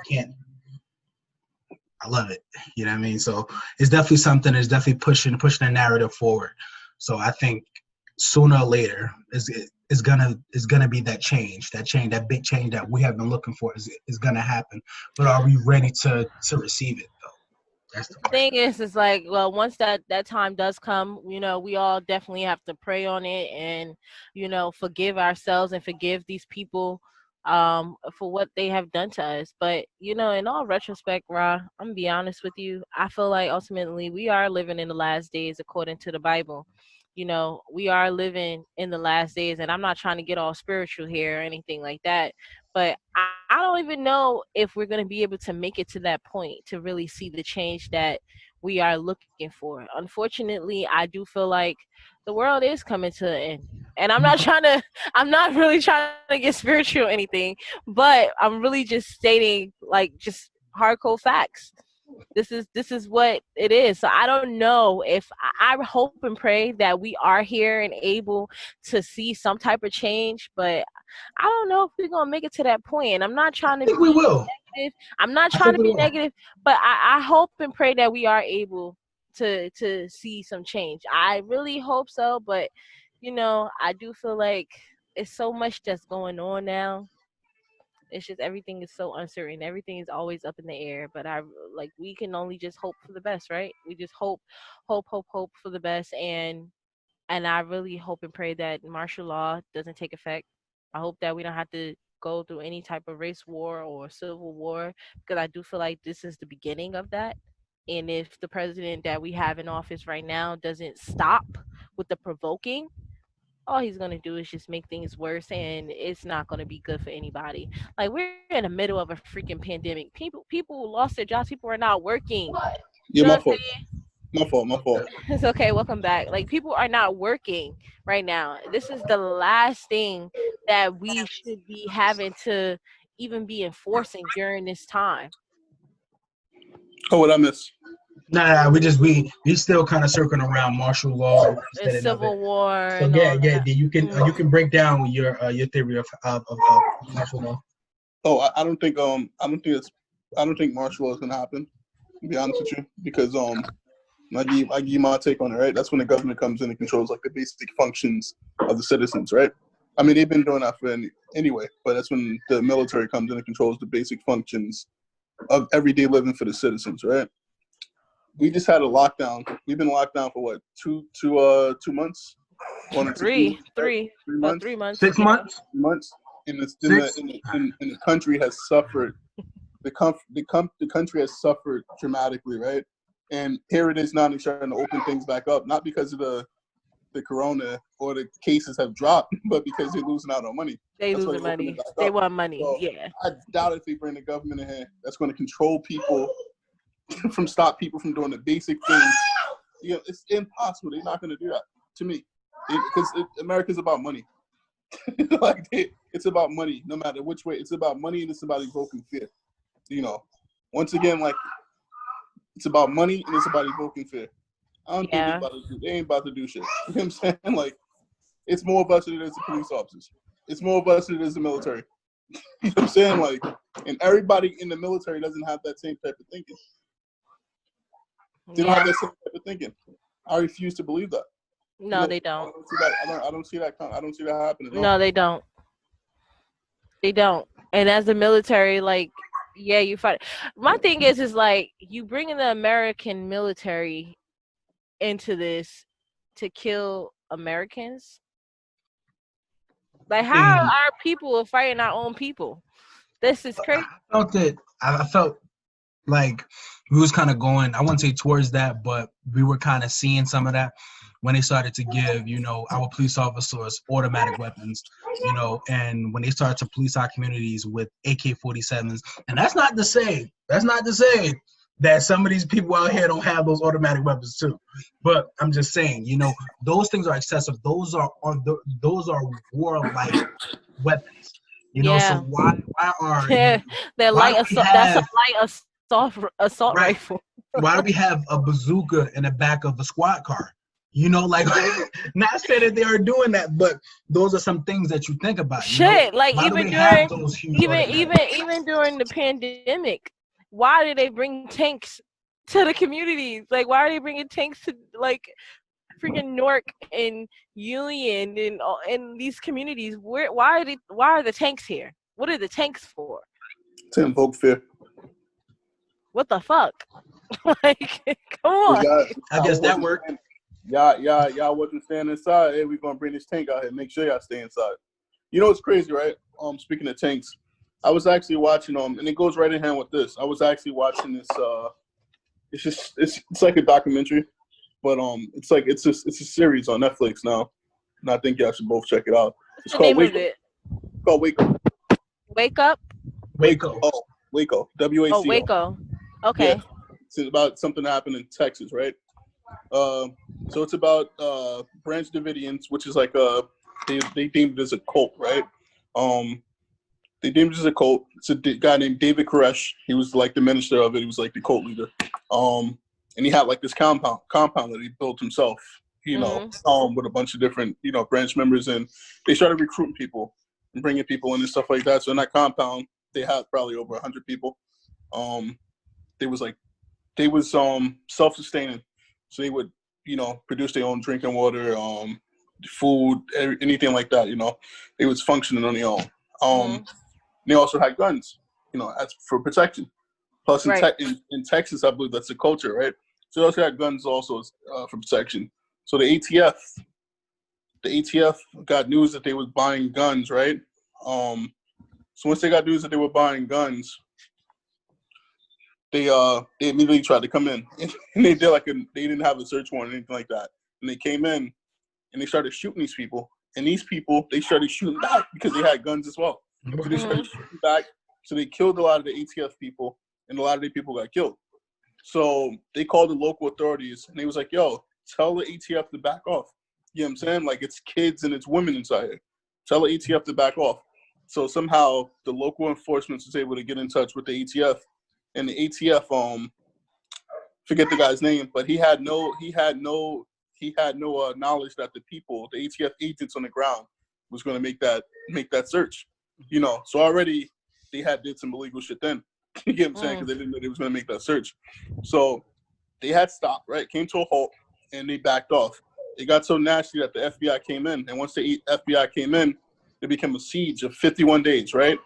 I love it. You know what I mean? So it's definitely something that's definitely pushing the narrative forward. So I think sooner or later is gonna be that big change that we have been looking for is gonna happen. But are we ready to receive it though? That's the Thing question. is like, well, once that time does come, we all definitely have to pray on it and forgive ourselves and forgive these people for what they have done to us. But in all retrospect, Ra, I'm gonna be honest with you, I feel like ultimately we are living in the last days according to the Bible. We are living in the last days, and I'm not trying to get all spiritual here or anything like that, but I don't even know if we're going to be able to make it to that point to really see the change that we are looking for. Unfortunately, I do feel like the world is coming to an end. And I'm not really trying to get spiritual or anything, but I'm really just stating like just hardcore facts. This is what it is. So I don't know if I hope and pray that we are here and able to see some type of change, but I don't know if we're gonna make it to that point. And I'm not trying I to think we be will. negative. I'm not I trying to think we be will. negative, but I hope and pray that we are able. to see some change. I really hope so, but I do feel like it's so much that's going on now. It's just everything is so uncertain. Everything is always up in the air. But we can only just hope for the best, right? We just hope for the best, and I really hope and pray that martial law doesn't take effect. I hope that we don't have to go through any type of race war or civil war, because I do feel like this is the beginning of that. And if the president that we have in office right now doesn't stop with the provoking, all he's going to do is just make things worse, and it's not going to be good for anybody. Like, we're in the middle of a freaking pandemic. People lost their jobs. People are not working. You Yeah, know my what I'm fault. My fault. It's okay. Welcome back. Like, people are not working right now. This is the last thing that we should be having to even be enforcing during this time. Oh, what I miss? Nah, we still kind of circling around martial law And instead of it. civil war So and yeah, all yeah, that. you can break down your theory of martial law. Oh, I don't think martial law is gonna happen. To be honest with you, because I give you my take on it. Right, that's when the government comes in and controls like the basic functions of the citizens. Right. I mean, they've been doing that for anyway, but that's when the military comes in and controls the basic functions of everyday living for the citizens. Right. We just had a lockdown. We've been locked down for what, two months? 1 to 2 months, right? Three About months, 3 months. 6 months, months, and six. the country has suffered. The country has suffered dramatically, right? And here it is now, they're trying to open things back up, not because of the corona or the cases have dropped, but because they're losing out on money. They That's why losing they're opening it money. back They up. want money. So Yeah. I doubt if they bring the government in here, that's going to control people stop people from doing the basic things. It's impossible. They're not going to do that to me, because America's about money. It's about money, no matter which way. It's about money, and it's about evoking fear. Once again, like, it's about money and it's about evoking fear. I don't think Yeah. they ain't about to do shit. You know what I'm saying? Like, it's more of us than it is the police officers. It's more of us than it is the military. You know what I'm saying? Like, and everybody in the military doesn't have that same type of thinking. They don't have that same type of thinking. I refuse to believe that. No, they don't. I don't see that happening. No, they don't. They don't. And as the military, like, yeah, you fight. My thing is like, you bringing the American military into this to kill Americans. Like, how And our people are fighting our own people? This is crazy. I felt like we was kind of going, I wouldn't say towards that, but we were kind of seeing some of that when they started to give, our police officers automatic weapons, and when they started to police our communities with AK-47s. And that's not to say that some of these people out here don't have those automatic weapons too. But I'm just saying, those things are excessive. Those are warlike weapons. So Yeah. why are They're why light do we assault. That's a have light assault right? rifle. Why do we have a bazooka in the back of a squad car? Like, not saying that they are doing that, but those are some things that you think about. Shit, like, Why do even we during have those huge automatic weapons? even during the pandemic, why did they bring tanks to the communities? Like, why are they bringing tanks to, like, freaking Newark and Union and these communities? Why are the tanks here? What are the tanks for? To invoke fear. What the fuck? Like, come on. I guess that worked. Y'all wasn't staying inside. Hey, we're gonna bring this tank out here. Make sure y'all stay inside. You know what's crazy, right? Speaking of tanks, I was actually watching and it goes right in hand with this. I was actually watching this. It's like a documentary, but it's a series on Netflix now, and I think y'all should both check it out. It's What's the called name of Waco. it? It's called Waco. Wake up. Waco. Oh, Waco. WACO. Oh, Waco. Okay. Yeah. It's about something that happened in Texas, right? So it's about Branch Davidians, which is like they deemed it as a cult, right? They deemed it as a cult. It's a guy named David Koresh. He was like the minister of it. He was like the cult leader. And he had like this compound that he built himself, with a bunch of different, branch members, and they started recruiting people and bringing people in and stuff like that. So in that compound, they had probably over 100 people. They was self-sustaining. So they would, produce their own drinking water, food, anything like that. They was functioning on their own. They also had guns, as for protection. Plus, in Texas, I believe that's the culture, right? So they also had guns also for protection. So the ATF got news that they was buying guns, right? So once they got news that they were buying guns, they immediately tried to come in, and they did they didn't have a search warrant or anything like that, and they came in and they started shooting these people, and these people they started shooting back because they had guns as well. So they started shooting back. So they killed a lot of the ATF people, and a lot of the people got killed. So they called the local authorities, and they was like, "Yo, tell the ATF to back off." You know what I'm saying? Like, it's kids and it's women inside here. Tell the ATF to back off. So somehow the local enforcement was able to get in touch with the ATF, and the ATF, forget the guy's name, but he had no knowledge that the ATF agents on the ground was going to make that search. So already they did some illegal shit then. You get what I'm saying? Because they didn't know they was going to make that search. So they had stopped, right? Came to a halt, and they backed off. It got so nasty that the FBI came in, and once the FBI came in, it became a siege of 51 days, right?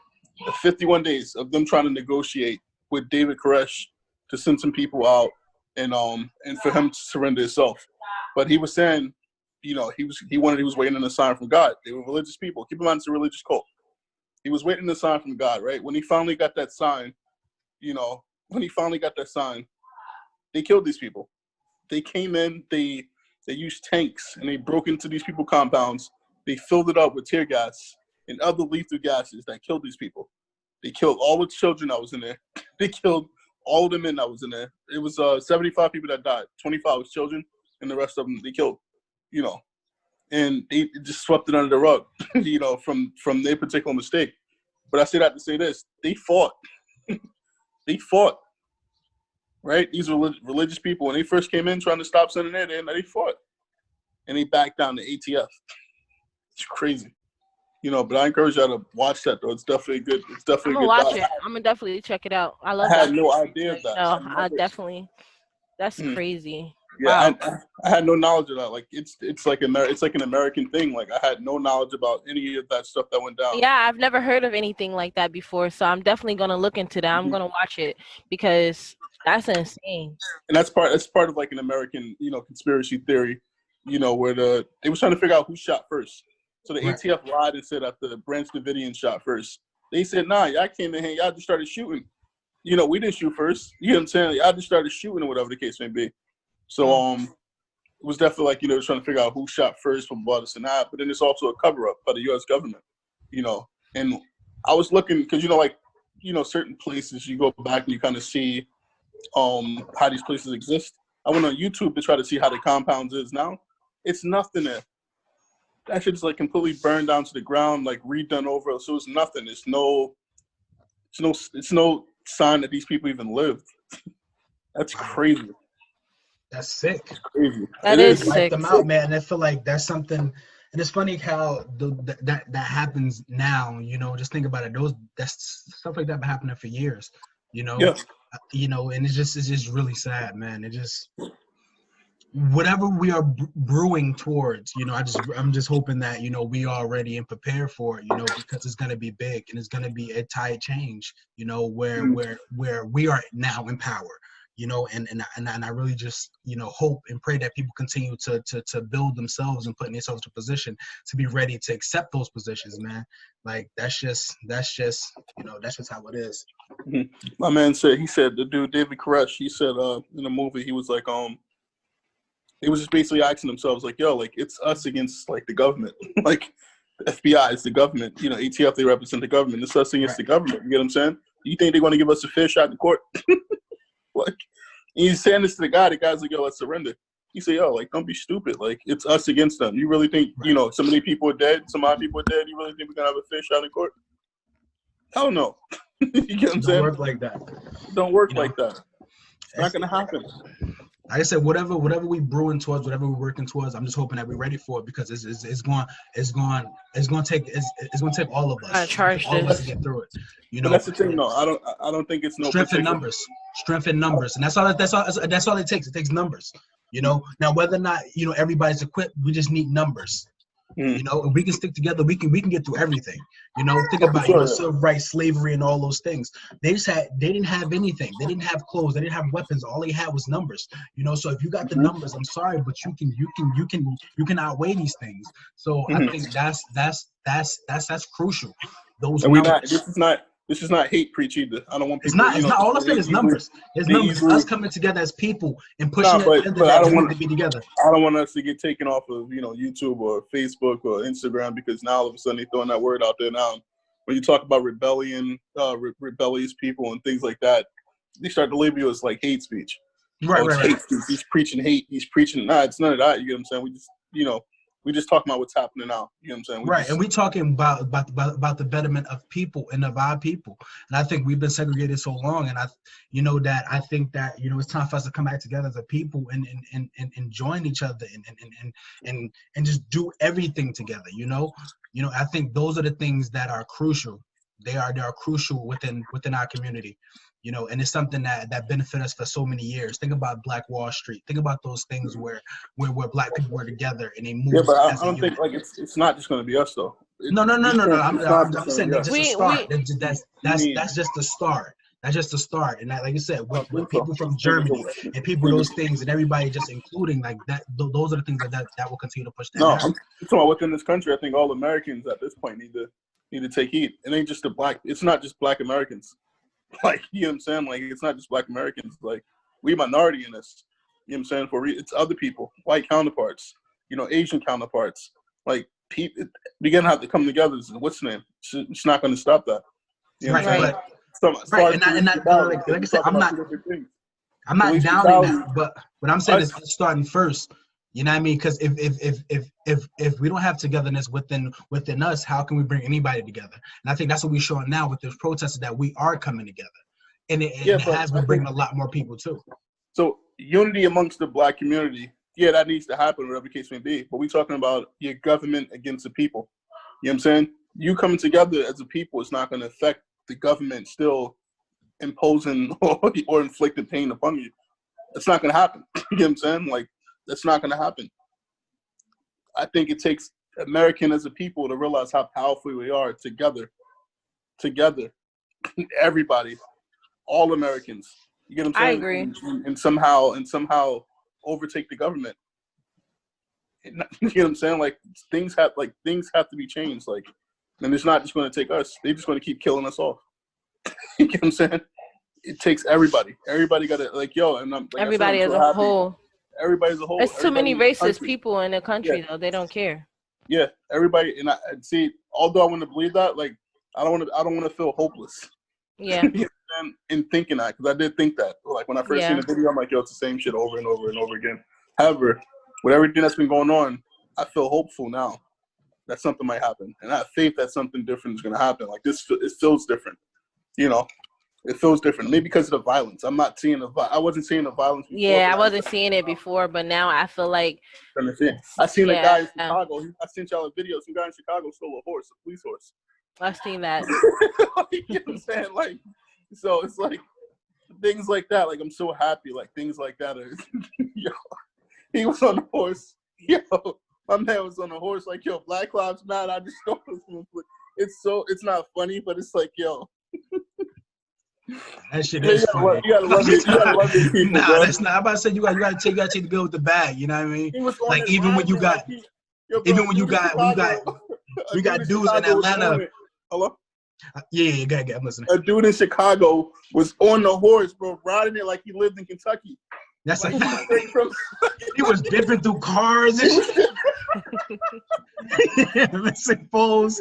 51 days of them trying to negotiate with David Koresh to send some people out and for him to surrender himself. But he was saying, he was waiting on a sign from God. They were religious people. Keep in mind, it's a religious cult. He was waiting on a sign from God, right? When he finally got that sign, they killed these people. They came in, they used tanks, and they broke into these people's compounds. They filled it up with tear gas and other lethal gases that killed these people. They killed all the children that was in there. They killed all the men that was in there. It was 75 people that died. 25 was children, and the rest of them they killed. And they just swept it under the rug, from their particular mistake. But I say that to say this: they fought. They fought. Right? These religious people, when they first came in trying to stop sending it in, they fought. And they backed down the ATF. It's crazy. But I encourage y'all to watch that, though. It's definitely good. It's definitely I'm gonna good. watch it. I'm gonna definitely check it out. I love I that. had no idea of that. No, I definitely. That's crazy. Yeah, Wow. I had no knowledge of that. Like, it's like an American thing. Like, I had no knowledge about any of that stuff that went down. Yeah, I've never heard of anything like that before, so I'm definitely gonna look into that. I'm gonna watch it because that's insane. And that's part of like an American, conspiracy theory, where they was trying to figure out who shot first. So the ATF lied and said that the Branch Davidian shot first. They said, nah, y'all came in here, y'all just started shooting. We didn't shoot first. You know what I'm saying? Y'all just started shooting or whatever the case may be. So it was definitely like, trying to figure out who shot first from brought us and that. But then it's also a cover-up by the U.S. government, And I was looking, because, certain places you go back and you kind of see how these places exist. I went on YouTube to try to see how the compounds is now. It's nothing there. That shit's like completely burned down to the ground, like redone over. So it's nothing. It's no sign that these people even lived. That's crazy. That's sick. It's crazy. That is sick. Wipe them out, man. And I feel like that's something. And it's funny how that happens now. Just think about it. That's stuff like that been happening for years. Yeah. And it's just really sad, man. It just whatever we are brewing towards, I'm just hoping that we are ready and prepared for it, because it's gonna be big and it's gonna be a tide change, where we are now in power, and I really just hope and pray that people continue to build themselves and putting themselves in a position to be ready to accept those positions, man. Like that's just how it is. My man said, the dude David Koresh, he said in the movie, he was like he was just basically asking themselves, like, yo, like, it's us against, like, the government. Like, the FBI is the government. ATF, they represent the government. It's us against the government. You get what I'm saying? You think they're going to give us a fair shot in court? Like, he's saying this to the guy. The guy's like, yo, let's surrender. He said, yo, like, don't be stupid. Like, it's us against them. You really think, so many people are dead, some other people are dead, you really think we're going to have a fair shot in court? Hell no. You get what I'm saying? Don't work like that. Don't work like that. It's not going to happen. Like I said, whatever we brewing towards, whatever we're working towards, I'm just hoping that we're ready for it, because it's going to take all of us. All of us to get through it. But that's the thing, though. I don't think it's no strength in numbers, and that's all it takes. It takes numbers. You know, now whether or not everybody's equipped, we just need numbers. You know, if we can stick together, we can get through everything. You know, think about civil rights, slavery, and all those things. They didn't have anything. They didn't have clothes. They didn't have weapons. All they had was numbers. You know, so if you got the numbers, I'm sorry, but you can outweigh these things. So I think that's crucial. Those and numbers. This is not hate preach either. I don't want people. It's not. All I said is numbers. It's numbers. It's us coming together as people and pushing it together. I don't want to be together. I don't want us to get taken off of YouTube or Facebook or Instagram, because now all of a sudden they're throwing that word out there. Now, when you talk about rebellion, rebellious people and things like that, they start to label you as like hate speech. Right. Hate speech. He's preaching hate. He's preaching. Nah, it's none of that. You get what I'm saying? We just talking about what's happening now. You know what I'm saying? Right, and we talking about the betterment of people and of our people. And I think we've been segregated so long, and I think that it's time for us to come back together as a people and join each other and just do everything together. I think those are the things that are crucial. They are crucial within our community. And it's something that benefit us for so many years. Think about Black Wall Street. Think about those things where Black people were together and they moved. Yeah, but I don't think it's not just going to be us though. No. I'm saying that's just a start. That's just the start. That's just the start. And like you said, with people from Germany and people those things and everybody just including like that. Those are the things that will continue to push that. No, I'm talking about within this country. I think all Americans at this point need to take heed. It ain't just it's not just Black Americans. Like, you know what I'm saying? Like, it's not just Black Americans. Like, we minority in this. You know what I'm saying? It's other people, white counterparts, Asian counterparts. Like, people, we're going to have to come together. What's the name? It's not going to stop that. You know what I'm saying? Like I said, I'm not downing that, but what I'm saying is starting first. You know what I mean? Because if we don't have togetherness within us, how can we bring anybody together? And I think that's what we're showing now with this protest, that we are coming together, and it has been bringing a lot more people too. So unity amongst the Black community, that needs to happen, whatever the case may be. But we're talking about your government against the people. You know what I'm saying? You coming together as a people is not going to affect the government still imposing or inflicting pain upon you. It's not going to happen. You know what I'm saying? Like, that's not going to happen. I think it takes American as a people to realize how powerful we are together. Everybody, all Americans. You get what I'm saying? I agree. And somehow overtake the government. You know what I'm saying? Like, things have to be changed. Like, and it's not just going to take us. They're just going to keep killing us off. You get what I'm saying? It takes everybody. Everybody got to and I'm like, everybody as a whole. Everybody as a whole. There's too many racist people in the country, though. They don't care. Yeah, everybody, and I see. Although I want to believe that, like, I don't want to feel hopeless. Yeah. in thinking that, because I did think that. Like, when I first seen the video, I'm like, it's the same shit over and over and over again. However, with everything that's been going on, I feel hopeful now that something might happen, and I have faith that something different is going to happen. Like, it feels different. It feels different. Maybe because of the violence. I'm not seeing I wasn't seeing the violence before. Yeah, I wasn't seeing it before, but now I feel like I seen a guy in Chicago. I sent y'all a video. Some guy in Chicago stole a police horse. I've seen that. You know what I'm saying? Like, so it's like things like that. Like, I'm so happy. Like, things like that are he was on the horse. My man was on the horse. Like, Black Lives Matter. I just stole this one. It's not funny, but it's like, that shit is funny. You gotta love these people. Nah, bro. That's not. I'm about to say you gotta take the good with the bad. You know what I mean? Like, even when you got dudes in Atlanta. Hello? Yeah, I'm listening. A dude in Chicago was on the horse, bro, riding it like he lived in Kentucky. That's like he was dipping through cars and shit. Missing poles.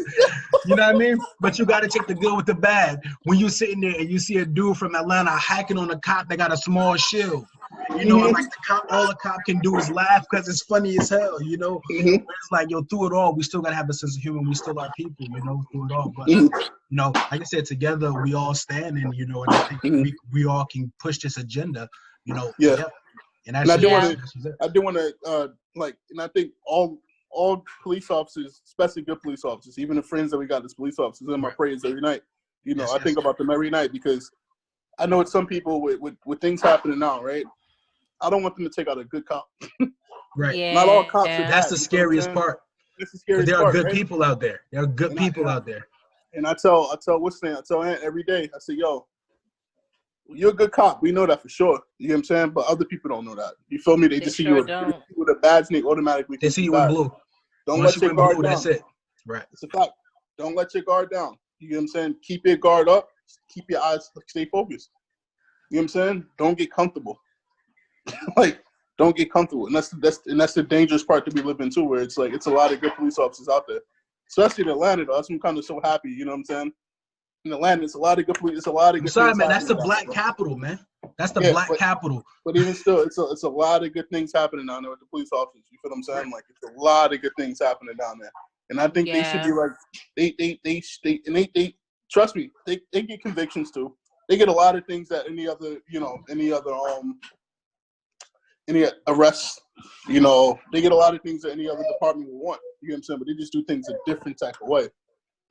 You know what I mean? But you gotta take the good with the bad. When you sitting there and you see a dude from Atlanta hacking on a cop that got a small shield. And like all the cop can do is laugh because it's funny as hell, But it's like, through it all, we still gotta have a sense of humor. We still are people, through it all. But like I said, together we all stand, and and I think we all can push this agenda. Together. And I do want to, and I think all police officers, especially good police officers, even the friends that we got as police officers, in my prayers every night. I think about them every night, because I know it's some people with things happening now, right? I don't want them to take out a good cop. Right. Yeah. Not all cops are That's bad, the scariest part. That's the Because scariest there are part, good right? people out there. There are good people out there. And I tell what's name? I tell Aunt every day. I say, yo, you're a good cop. We know that for sure. You know what I'm saying? But other people don't know that. You feel me? They just see you with a badge and they automatically they see you in blue. Don't let your guard down. That's it. Right. It's a fact. Don't let your guard down. You know what I'm saying? Keep your guard up. Keep your eyes, stay focused. You know what I'm saying? Don't get comfortable. Like, don't get comfortable. And that's the dangerous part to be living too, where it's like it's a lot of good police officers out there. Especially in Atlanta, though. That's why I'm kind of so happy, you know what I'm saying? In Atlanta, it's a lot of good police. It's a lot of good I'm sorry, things man. That's the happening black down capital, man. That's the black capital. But even still, it's a lot of good things happening down there with the police officers. You feel what I'm saying? Like, it's a lot of good things happening down there. And I think they should be like, they trust me, they get convictions too. They get a lot of things that any arrests, they get a lot of things that any other department would want. You know what I'm saying? But they just do things a different type of way.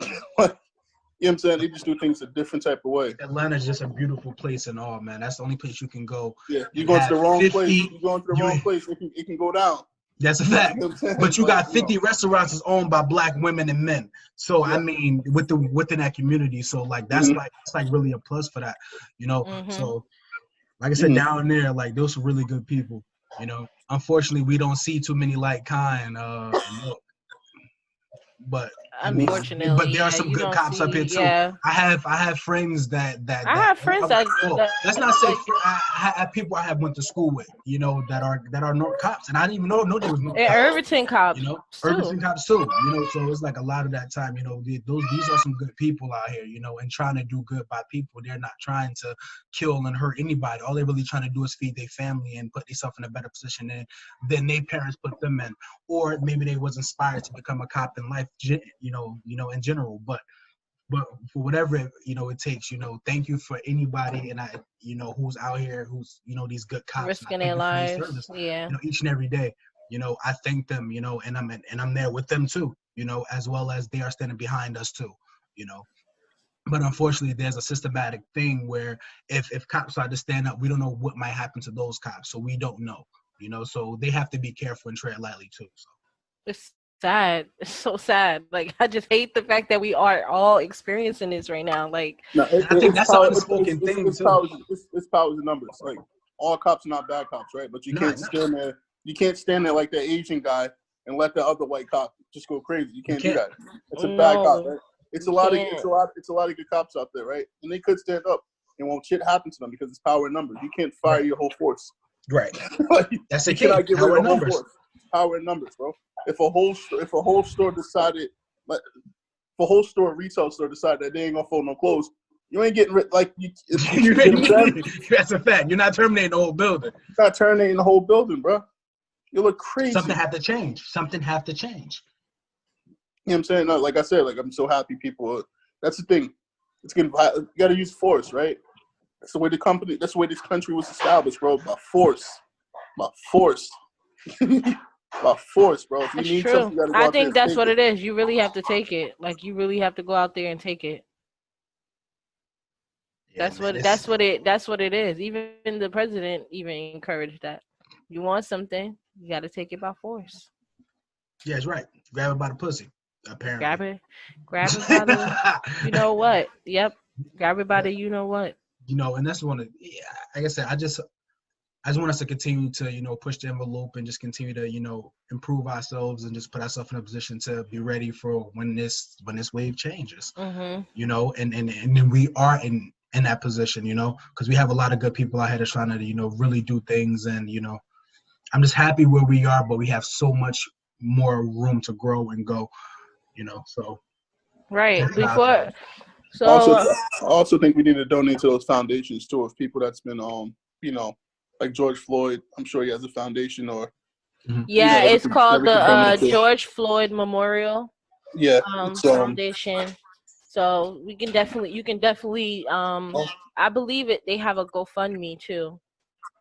You know what I'm saying? They just do things a different type of way. Atlanta's just a beautiful place and all, man. That's the only place you can go. Yeah, you go to the wrong place. You go into the wrong place, it can go down. That's a fact. You know but you got 50 restaurants that's owned by black women and men. So I mean, within that community. So like that's like really a plus for that, So like I said, down there, like those are really good people. Unfortunately, we don't see too many like kind. But unfortunately, but there are some good cops up here too. Yeah. I have friends that I have friends that let's not say I have people I have went to school with, that are North cops, and I didn't even know they was North cops. Irvington cops, Irvington cops too. So it's like a lot of that time, these are some good people out here, and trying to do good by people. They're not trying to kill and hurt anybody. All they're really trying to do is feed their family and put themselves in a better position than their parents put them in, or maybe they was inspired to become a cop in life, in general. But for whatever it takes, thank you for anybody and who's out here, who's these good cops risking their lives, each and every day. I thank them, and I'm there with them too, as well as they are standing behind us too, But unfortunately, there's a systematic thing where if cops try to stand up, we don't know what might happen to those cops, so we don't know, so they have to be careful and tread lightly too. So it's sad. It's so sad. Like, I just hate the fact that we are all experiencing this right now. Like, I think that's an unspoken thing too. It's powers and numbers. Like, all cops are not bad cops, right? But you can't stand there. You can't stand there like that Asian guy and let the other white cop just go crazy. You can't do that. It's a bad cop, right? It's a lot of good cops out there, right? And they could stand up and won't shit happen to them because it's power and numbers. You can't fire your whole force. Right. That's the key. Cannot get rid of the whole numbers. Force. Power and numbers, bro. If a whole store decided, like, if a whole retail store decided that they ain't gonna fold no clothes, you ain't getting rid. Like, that's a fact. You're not terminating the whole building. You're not terminating the whole building, bro. You look crazy. Something have to change. You know what I'm saying? No, like I said, like, I'm so happy people. That's the thing. It's getting. You got to use force, right? That's the way that's the way this country was established, bro. By force. By force. By force, bro. If you need something, you gotta go I out think there that's what it is. You really have to take it. Like, you really have to go out there and take it. Yeah, that's what it is. Even the president even encouraged that. You want something, you got to take it by force. Yeah, that's right. Grab it by the pussy. Apparently. Grab it by the. You know what? Yep. Grab it by the. You know what? And that's one of. Yeah, like I said, I just want us to continue to, push the envelope and just continue to, improve ourselves and just put ourselves in a position to be ready for when this wave changes. And then we are in that position, because we have a lot of good people out here that's trying to, really do things. And, I'm just happy where we are, but we have so much more room to grow and go, so. Right. I also think we need to donate to those foundations too, of people that's been, like George Floyd. I'm sure he has a foundation or. Yeah, it's called the George Floyd Memorial. Yeah. Foundation. So you can definitely. I believe they have a GoFundMe too.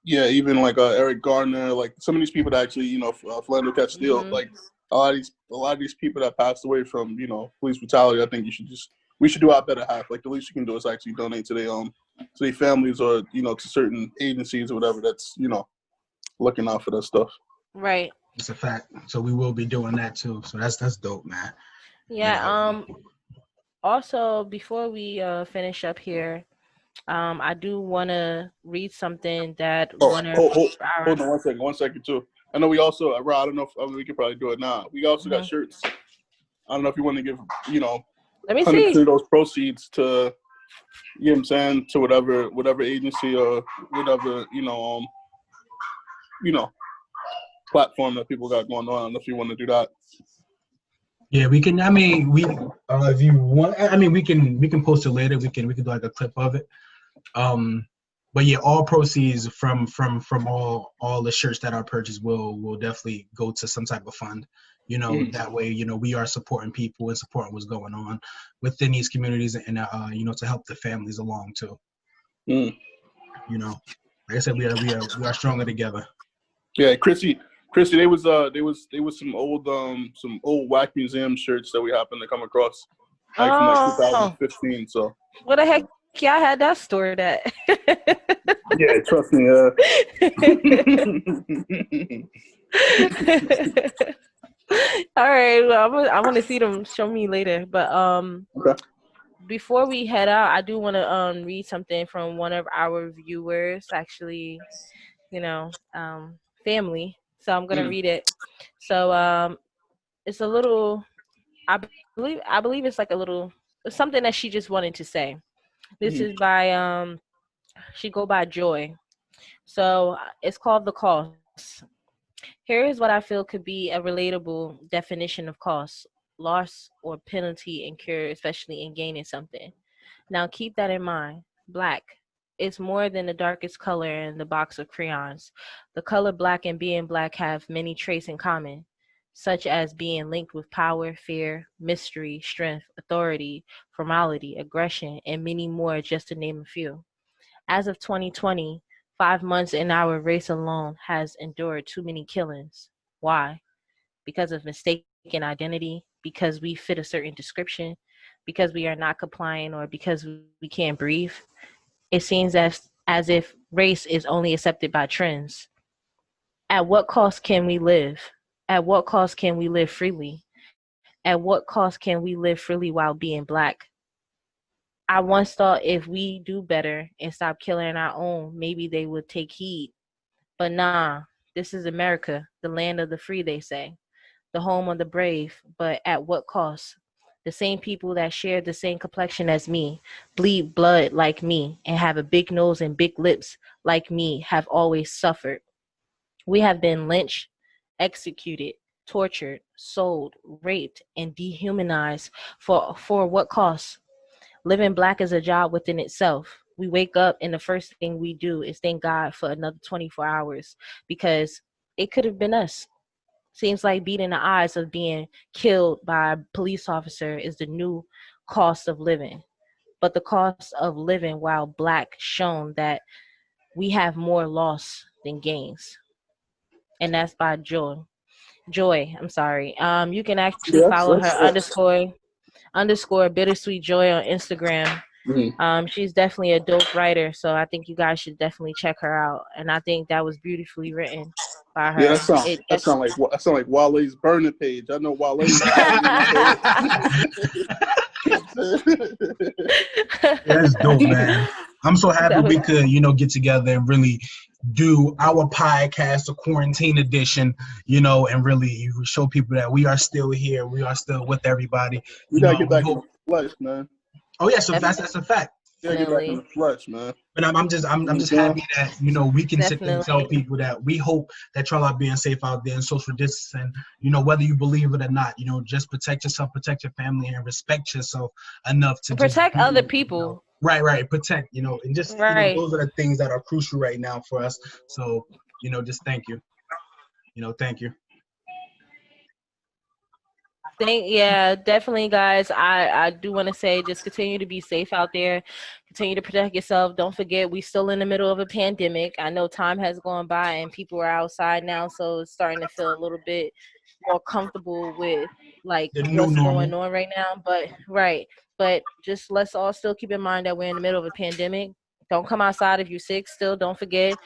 Yeah, even like Eric Garner, like some of these people that actually, Philando Castile, like a lot of these people that passed away from, police brutality. I think we should do our better half. Like, the least you can do is actually donate to their families or, to certain agencies or whatever. That's, looking out for that stuff. Right. It's a fact. So we will be doing that too. So that's dope, man. You Yeah. know. Also, before we finish up here, I do want to read something that Oh, one of our. hold on 1 second too. I know we also, Rob, I don't know if we can probably do it now. We also got Mhm. shirts. I don't know if you want to give, you know, Let me 100% see. of those proceeds to, you know what I'm saying, to whatever agency or whatever, platform that people got going on. I don't know if you want to do that. Yeah, we can. I mean, if you want, I mean, we can post it later. We can do like a clip of it. But yeah, all proceeds from all the shirts that are purchased will definitely go to some type of fund. That way, we are supporting people and supporting what's going on within these communities, and to help the families along too. Mm. Like I said, we are stronger together. Yeah, Chrissy, there was some old Whack Museum shirts that we happened to come across, like from like Oh, 2015. So what the heck? Yeah, I had that stored at. yeah, trust me. All right. Well, I want to see them. Show me later. But Okay. before we head out, I do want to read something from one of our viewers. Actually, family. So I'm gonna read it. So it's a little. I believe it's like a little. It's something that she just wanted to say. This is by she go by Joy. So it's called The Cost. Here is what I feel could be a relatable definition of cost, loss or penalty incurred, especially in gaining something. Now keep that in mind. Black is more than the darkest color in the box of crayons. The color black and being black have many traits in common, such as being linked with power, fear, mystery, strength, authority, formality, aggression, and many more, just to name a few. As of 2020, 5 months in our race alone has endured too many killings. Why? Because of mistaken identity, because we fit a certain description, because we are not compliant, or because we can't breathe. It seems as if race is only accepted by trends. At what cost can we live? At what cost can we live freely? At what cost can we live freely while being black? I once thought if we do better and stop killing our own, maybe they would take heed. But nah, this is America, the land of the free, they say, the home of the brave. But at what cost? The same people that share the same complexion as me, bleed blood like me, and have a big nose and big lips like me have always suffered. We have been lynched, executed, tortured, sold, raped, and dehumanized for what cost? Living black is a job within itself. We wake up and the first thing we do is thank God for another 24 hours because it could have been us. Seems like beating the odds of being killed by a police officer is the new cost of living. But the cost of living while black shown that we have more loss than gains. And that's by Joy. Joy, I'm sorry. You can actually Yeah, follow her underscore bittersweet joy on Instagram. mhm. She's definitely a dope writer, so I think you guys should definitely check her out. And I think that was beautifully written by Yeah, her. It that sound like Wale's burner page. I know Wale's Yeah, that's dope, man. I'm so happy that was we could, get together and really do our podcast, the quarantine edition, and really show people that we are still here. We are still with everybody. We gotta get We back in hope. the flesh, man. Oh yeah, so that's a fact. We gotta get back in the definitely, flesh, man. But I'm You just know happy that we can sit there and tell definitely. people that we hope that y'all are being safe out there and social distancing. Whether you believe it or not, just protect yourself, protect your family, and respect yourself enough to just Protect be, other people. right, protect, and just Right. those are the things that are crucial right now for us. So just thank you, thank you. Yeah, definitely, guys. I do want to say just continue to be safe out there. Continue to protect yourself. Don't forget, we still in the middle of a pandemic. I know time has gone by and people are outside now, so it's starting to feel a little bit more comfortable with like The new what's normal. going on right now. But just let's all still keep in mind that we're in the middle of a pandemic. Don't come outside if you're sick still. Don't forget,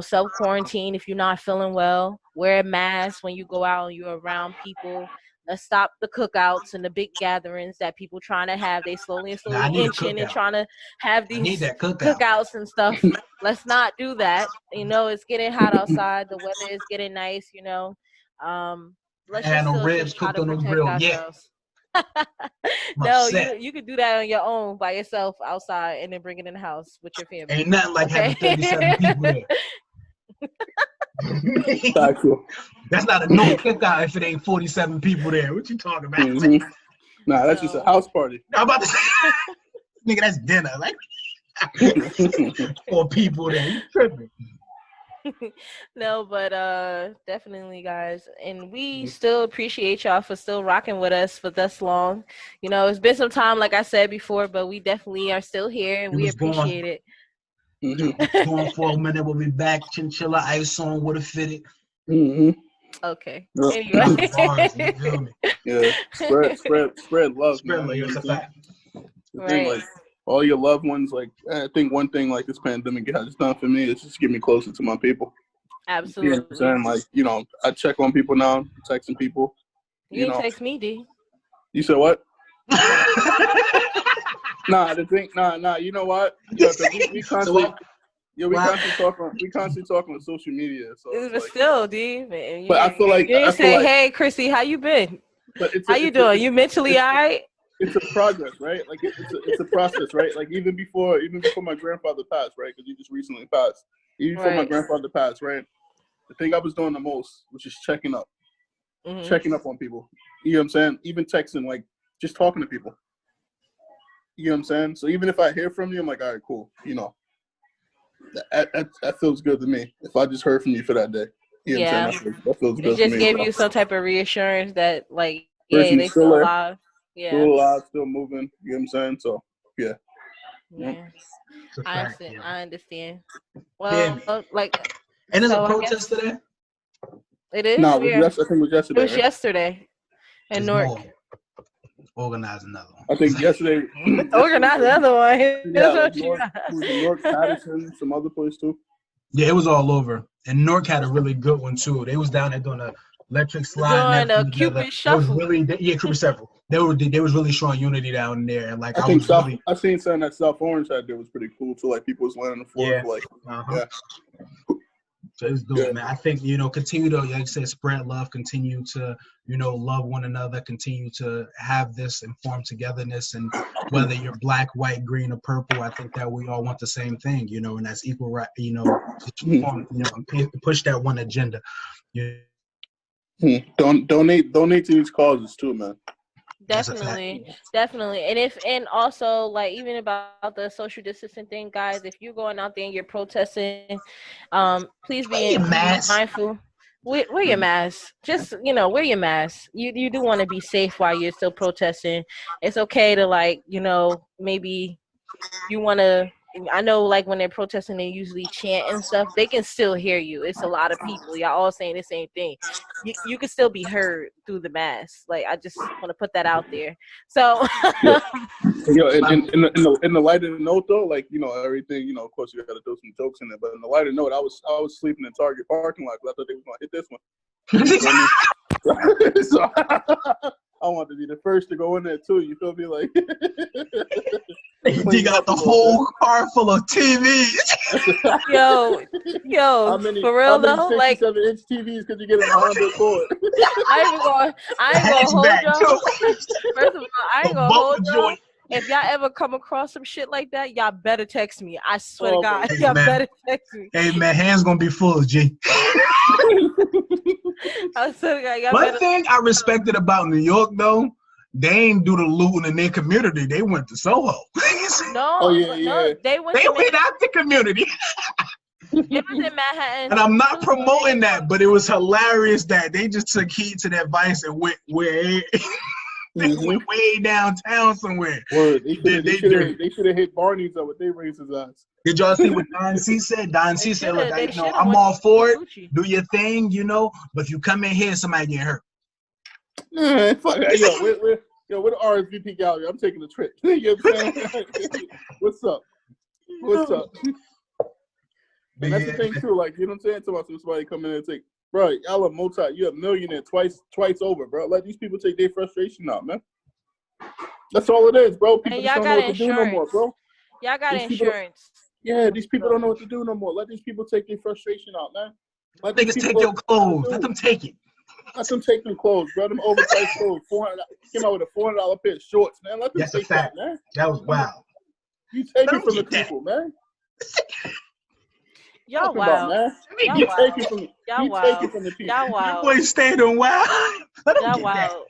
self-quarantine if you're not feeling well. Wear a mask when you go out and you're around people. Let's stop the cookouts and the big gatherings that people trying to have. They slowly and Nah, I slowly need a inching and cookout. trying to have I need these that cookout. cookouts and stuff. Let's not do that. It's getting hot outside. The weather is getting nice, I let's had just no still ribs just try cooked to on no protect grill yet. ourselves. I'm No, upset. you could do that on your own by yourself outside and then bring it in the house with your family. Ain't nothing like having Okay. 37 people there. Factual. That's not a no cookout if it ain't 47 people there. What you talking about? Mm-hmm. Nah, that's just a house party. I'm about to say, nigga, that's dinner. Like, 4 people there. You tripping? No, but definitely, guys, and we still appreciate y'all for still rocking with us for this long. It's been some time, like I said before, but we definitely are still here, and It we was gone. appreciate it. Going for a minute. We'll be back. Chinchilla ice on would have fitted. Okay. Yeah. Anyway. Bars, you feel me? Yeah. Spread love, Spread man. like it's a fact. The thing, like, all your loved ones, like, I think one thing, like, this pandemic has done for me is just get me closer to my people. Absolutely. You know what I'm saying? Like, I check on people now, texting people. You ain't text me, D. You said what? Nah, you know what? Yeah, we constantly, we constantly talking on social media. So but like, still, D. Man, but I feel like you didn't say, "Hey, Chrissy, how you been? But how you doing? You mentally all right?" It's a progress, right? Like it's a process, right? Like even before my grandfather passed, right? Because he just recently passed. Even before my grandfather passed, right? The thing I was doing the most was just checking up on people. You know what I'm saying? Even texting, like just talking to people. You know what I'm saying? So even if I hear from you, I'm like, all right, cool. That feels good to me. If I just heard from you for that day, you know what I'm saying? That feels good it just to me. gave you some type of reassurance that, like, Person's they still alive. Yeah. Still alive, still moving. You know what I'm saying? So, yeah. Yeah. I understand. Well, like, and there's a protest today? It is? No, I think it was yesterday. It was yesterday. In Newark. Organize another one. I think yesterday. Organize another one. Yeah, Newark, Patterson, some other place too. Yeah, it was all over. And Newark had a really good one too. They was down there doing a electric slide. Doing a Cupid shuffle. Cupid shuffle. They was really showing unity down there. And like I seen something that South Orange had there was pretty cool too. Like people was laying on the floor for like So it's dope, man. I think, continue to, like I said, spread love, continue to, love one another, continue to have this informed togetherness. And whether you're black, white, green, or purple, I think that we all want the same thing, and that's equal right, push that one agenda. Donate to these causes too, man. Definitely. And also, like, even about the social distancing thing, guys, if you're going out there and you're protesting, please be mindful. Wear your mask. Just, wear your mask. You do want to be safe while you're still protesting. It's okay to, like, maybe you want to. I know, like, when they're protesting, they usually chant and stuff. They can still hear you. It's a lot of people. Y'all all saying the same thing. You can still be heard through the mask. Like, I just want to put that out there. So, in the lighter note though, like, everything, of course you got to throw some jokes in there. But in the lighter note, I was sleeping in Target parking lot because I thought they was gonna hit this one. So I wanted to be the first to go in there too. You feel me? Like, you got the whole car full of TVs. yo, for real though, like 67-inch TVs because you get a Honda Accord. I ain't gonna hold y'all. First of all, I ain't gonna hold y'all. If y'all ever come across some shit like that, y'all better text me. I swear to God, y'all better text me. Hey man, hands gonna be full, G. One thing I respected about New York though, they ain't do the looting in their community. They went to Soho. No, they went out the community. It was in Manhattan. And I'm not promoting that, but it was hilarious that they just took heed to their advice and went where they went way downtown somewhere. Word. They should have hit Barney's up with their racist ass. Did y'all see what Don C said? Don C said, look, I'm all for it. Do your thing, but if you come in here, somebody get hurt. Man, fuck that. Where the RSVP gallery? I'm taking a trip. You know what I'm saying? What's up? What's up? And that's the thing too. Like, you know what I'm saying? Talking about somebody come in and take, bro, y'all are you a millionaire twice over, bro. Let these people take their frustration out, man. That's all it is, bro. People just don't know what to do no more, bro. Y'all got insurance. These people don't know what to do no more. Let these people take their frustration out, man. Let niggas take your clothes. Let them take it. Let them take them clothes, bro. Them overpriced clothes. Came out with a $400 pair of shorts, man. Let them take that, man. That was wild. You take it from the people, man. Y'all wild. Man. You take it from the people. Y'all wild. Your boys standing wild. Y'all wild.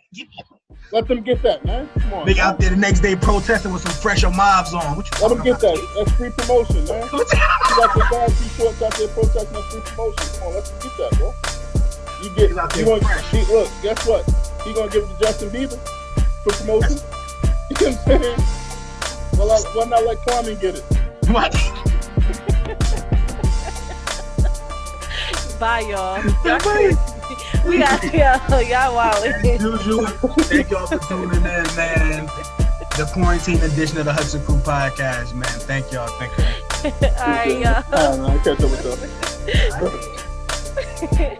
Let them get that, man. Come on. Nigga out there the next day protesting with some fresher mobs on. Let them get that. That's free promotion, man. You got your guys, shorts out there protesting. That's free promotion. Come on, let them get that, bro. Look, guess what? He gonna give it to Justin Bieber for promotion. You know what I'm saying? Well, why not let Kwame get it? What? Bye, y'all. We got y'all wild. As usual, thank y'all for tuning in, man. The quarantine edition of the Hudson Crew podcast, man. Thank y'all. All right, y'all. All right, man. Catch up with y'all.